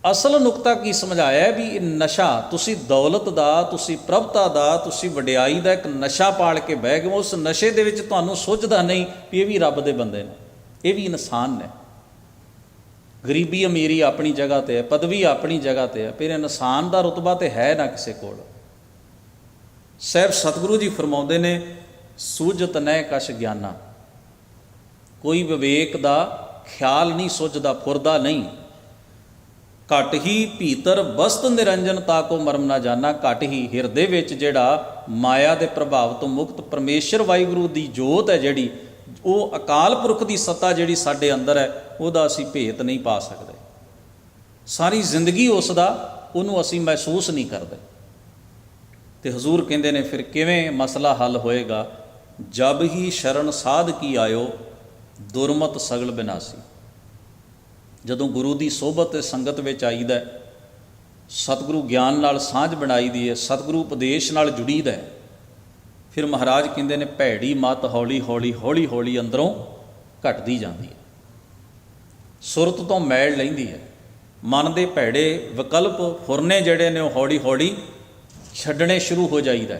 ਅਸਲ ਨੁਕਤਾ ਕੀ ਸਮਝਾਇਆ ਵੀ ਇਹ ਨਸ਼ਾ, ਤੁਸੀਂ ਦੌਲਤ ਦਾ, ਤੁਸੀਂ ਪ੍ਰਭਤਾ ਦਾ, ਤੁਸੀਂ ਵਡਿਆਈ ਦਾ ਇੱਕ ਨਸ਼ਾ ਪਾਲ ਕੇ ਬਹਿ ਗਏ। ਉਸ ਨਸ਼ੇ ਦੇ ਵਿੱਚ ਤੁਹਾਨੂੰ ਸੁੱਝਦਾ ਨਹੀਂ ਵੀ ਇਹ ਵੀ ਰੱਬ ਦੇ ਬੰਦੇ ਨੇ, ਇਹ ਵੀ ਇਨਸਾਨ ਨੇ। ਗਰੀਬੀ ਅਮੀਰੀ ਆਪਣੀ ਜਗ੍ਹਾ 'ਤੇ ਹੈ, ਪਦਵੀ ਆਪਣੀ ਜਗ੍ਹਾ 'ਤੇ ਹੈ, ਫਿਰ ਇਨਸਾਨ ਦਾ ਰੁਤਬਾ ਤਾਂ ਹੈ ਨਾ ਕਿਸੇ ਕੋਲ। ਸਾਹਿਬ ਸਤਿਗੁਰੂ ਜੀ ਫਰਮਾਉਂਦੇ ਨੇ ਸੂਝਤ ਨਹਿ ਕਛ ਗਿਆਨਾ, ਕੋਈ ਵਿਵੇਕ ਦਾ ਖਿਆਲ ਨਹੀਂ ਸੁੱਝਦਾ, ਫੁਰਦਾ ਨਹੀਂ। ਘਟ ਹੀ ਭੀਤਰ ਬਸਤ ਨਿਰੰਜਨ ਤਾ ਕੋ ਮਰਮ ਨਾ ਜਾਣਾ, ਘਟ ਹੀ ਹਿਰਦੇ ਵਿੱਚ ਜਿਹੜਾ ਮਾਇਆ ਦੇ ਪ੍ਰਭਾਵ ਤੋਂ ਮੁਕਤ ਪਰਮੇਸ਼ਰ ਵਾਹਿਗੁਰੂ ਦੀ ਜੋਤ ਹੈ, ਜਿਹੜੀ ਉਹ ਅਕਾਲ ਪੁਰਖ ਦੀ ਸੱਤਾ ਜਿਹੜੀ ਸਾਡੇ ਅੰਦਰ ਹੈ, ਉਹਦਾ ਅਸੀਂ ਭੇਤ ਨਹੀਂ ਪਾ ਸਕਦੇ। ਸਾਰੀ ਜ਼ਿੰਦਗੀ ਉਸ ਦਾ ਉਹਨੂੰ ਅਸੀਂ ਮਹਿਸੂਸ ਨਹੀਂ ਕਰਦੇ। ਤੇ ਹਜ਼ੂਰ ਕਹਿੰਦੇ ਨੇ ਫਿਰ ਕਿਵੇਂ ਮਸਲਾ ਹੱਲ ਹੋਏਗਾ? ਜਬ ਹੀ ਸ਼ਰਨ ਸਾਧ ਕੀ ਆਇਓ, ਦੁਰਮਤ ਸਗਲ ਬਿਨਾਸੀ। ਜਦੋਂ ਗੁਰੂ ਦੀ ਸੋਭਤ ਤੇ ਸੰਗਤ ਵਿੱਚ ਆਈਦਾ, ਸਤਿਗੁਰੂ ਗਿਆਨ ਨਾਲ ਸਾਂਝ ਬਣਾਈ ਦੀ ਹੈ, ਸਤਿਗੁਰੂ ਉਪਦੇਸ਼ ਨਾਲ ਜੁੜੀਦਾ, ਫਿਰ ਮਹਾਰਾਜ ਕਹਿੰਦੇ ਨੇ ਭੈੜੀ ਮੱਤ ਹੌਲੀ ਹੌਲੀ ਹੌਲੀ ਹੌਲੀ ਅੰਦਰੋਂ ਘਟਦੀ ਜਾਂਦੀ ਹੈ, ਸੁਰਤ ਤੋਂ ਮੈਲ ਲੈਂਦੀ ਹੈ। ਮਨ ਦੇ ਭੈੜੇ ਵਿਕਲਪ ਫੁਰਨੇ ਜਿਹੜੇ ਨੇ ਉਹ ਹੌਲੀ ਹੌਲੀ ਛੱਡਣੇ ਸ਼ੁਰੂ ਹੋ ਜਾਈਦਾ।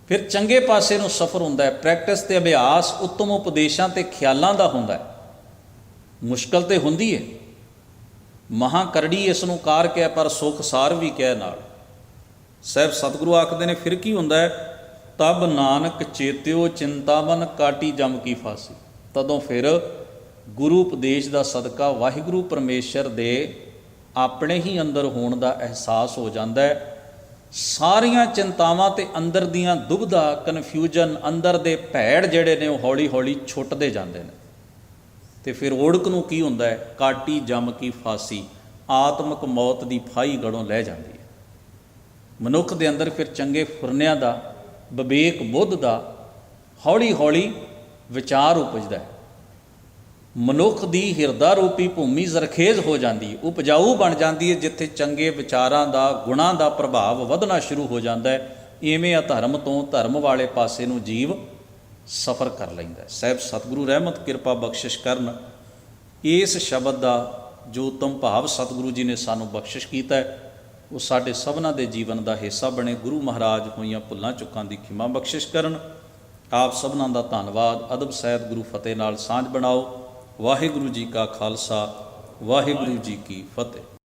ਫਿਰ ਚੰਗੇ ਪਾਸੇ ਨੂੰ ਸਫ਼ਰ ਹੁੰਦਾ ਹੈ। ਪ੍ਰੈਕਟਿਸ ਤੇ ਅਭਿਆਸ ਉੱਤਮ ਉਪਦੇਸ਼ਾਂ ਤੇ ਖਿਆਲਾਂ ਦਾ ਹੁੰਦਾ ਹੈ। ਮੁਸ਼ਕਲ ਤੇ ਹੁੰਦੀ ਹੈ, ਮਹਾਂ ਕਰੜੀ ਇਸ ਨੂੰ ਕਾਰ ਕਹਿ ਪਰ ਸੁਖ ਸਾਰ ਵੀ ਕਹਿ ਨਾਲ। ਸਾਹਿਬ ਸਤਿਗੁਰੂ ਆਖਦੇ ਨੇ ਫਿਰ ਕੀ ਹੁੰਦਾ ਹੈ? ਤਬ ਨਾਨਕ ਚੇਤਿਓ ਚਿੰਤਾਵਨ ਕਾਟੀ ਜਮ ਕੀ ਫਾਸੀ। ਤਦੋਂ ਫਿਰ ਗੁਰੂ ਉਪਦੇਸ਼ ਦਾ ਸਦਕਾ ਵਾਹਿਗੁਰੂ ਪਰਮੇਸ਼ਰ ਦੇ ਆਪਣੇ ਹੀ ਅੰਦਰ ਹੋਣ ਦਾ ਅਹਿਸਾਸ ਹੋ ਜਾਂਦਾ ਹੈ। ਸਾਰੀਆਂ ਚਿੰਤਾਵਾਂ ਤੇ ਅੰਦਰ ਦੀਆਂ ਦੁਬਿਧਾ, ਕਨਫਿਊਜ਼ਨ, ਅੰਦਰ ਦੇ ਭੈੜ ਜਿਹੜੇ ਨੇ ਉਹ ਹੌਲੀ ਹੌਲੀ ਛੁੱਟਦੇ ਜਾਂਦੇ ਨੇ। ਤੇ ਫਿਰ ਓੜਕ ਨੂੰ ਕੀ ਹੁੰਦਾ ਹੈ? ਕਾਟੀ ਜਮ ਕੀ ਫਾਸੀ, ਆਤਮਿਕ ਮੌਤ ਦੀ ਫਾਹੀ ਗੜੋਂ ਲੈ ਜਾਂਦੀ ਹੈ। ਮਨੁੱਖ ਦੇ ਅੰਦਰ ਫਿਰ ਚੰਗੇ ਫੁਰਨਿਆਂ ਦਾ, ਵਿਵੇਕ ਬੁੱਧ ਦਾ ਹੌਲੀ ਹੌਲੀ ਵਿਚਾਰ ਉਪਜਦਾ ਹੈ। ਮਨੁੱਖ ਦੀ ਹਿਰਦਾ ਰੂਪੀ ਭੂਮੀ ਜ਼ਰਖੇਜ਼ ਹੋ ਜਾਂਦੀ ਹੈ, ਉਪਜਾਊ ਬਣ ਜਾਂਦੀ ਹੈ, ਜਿੱਥੇ ਚੰਗੇ ਵਿਚਾਰਾਂ ਦਾ, ਗੁਣਾਂ ਦਾ ਪ੍ਰਭਾਵ ਵਧਣਾ ਸ਼ੁਰੂ ਹੋ ਜਾਂਦਾ ਹੈ। ਇਵੇਂ ਅਧਰਮ ਤੋਂ ਧਰਮ ਵਾਲੇ ਪਾਸੇ ਨੂੰ ਜੀਵ ਸਫ਼ਰ ਕਰ ਲੈਂਦਾ ਹੈ। ਸਾਹਿਬ ਸਤਿਗੁਰੂ ਰਹਿਮਤ ਕਿਰਪਾ ਬਖਸ਼ਿਸ਼ ਕਰਨ। ਇਸ ਸ਼ਬਦ ਦਾ ਜੋ ਉੱਤਮ ਭਾਵ ਸਤਿਗੁਰੂ ਜੀ ਨੇ ਸਾਨੂੰ ਬਖਸ਼ਿਸ਼ ਕੀਤਾ ਹੈ, ਉਹ ਸਾਡੇ ਸਭਨਾਂ ਦੇ ਜੀਵਨ ਦਾ ਹਿੱਸਾ ਬਣੇ। ਗੁਰੂ ਮਹਾਰਾਜ ਹੋਈਆਂ ਭੁੱਲਾਂ ਚੁੱਕਾਂ ਦੀ ਖਿਮਾ ਬਖਸ਼ਿਸ਼ ਕਰਨ। ਆਪ ਸਭਨਾਂ ਦਾ ਧੰਨਵਾਦ। ਅਦਬ ਸਹਿਤ ਗੁਰੂ ਫਤਿਹ ਨਾਲ ਸਾਂਝ ਬਣਾਓ। ਵਾਹਿਗੁਰੂ ਜੀ ਕਾ ਖਾਲਸਾ, ਵਾਹਿਗੁਰੂ ਜੀ ਕੀ ਫਤਿਹ।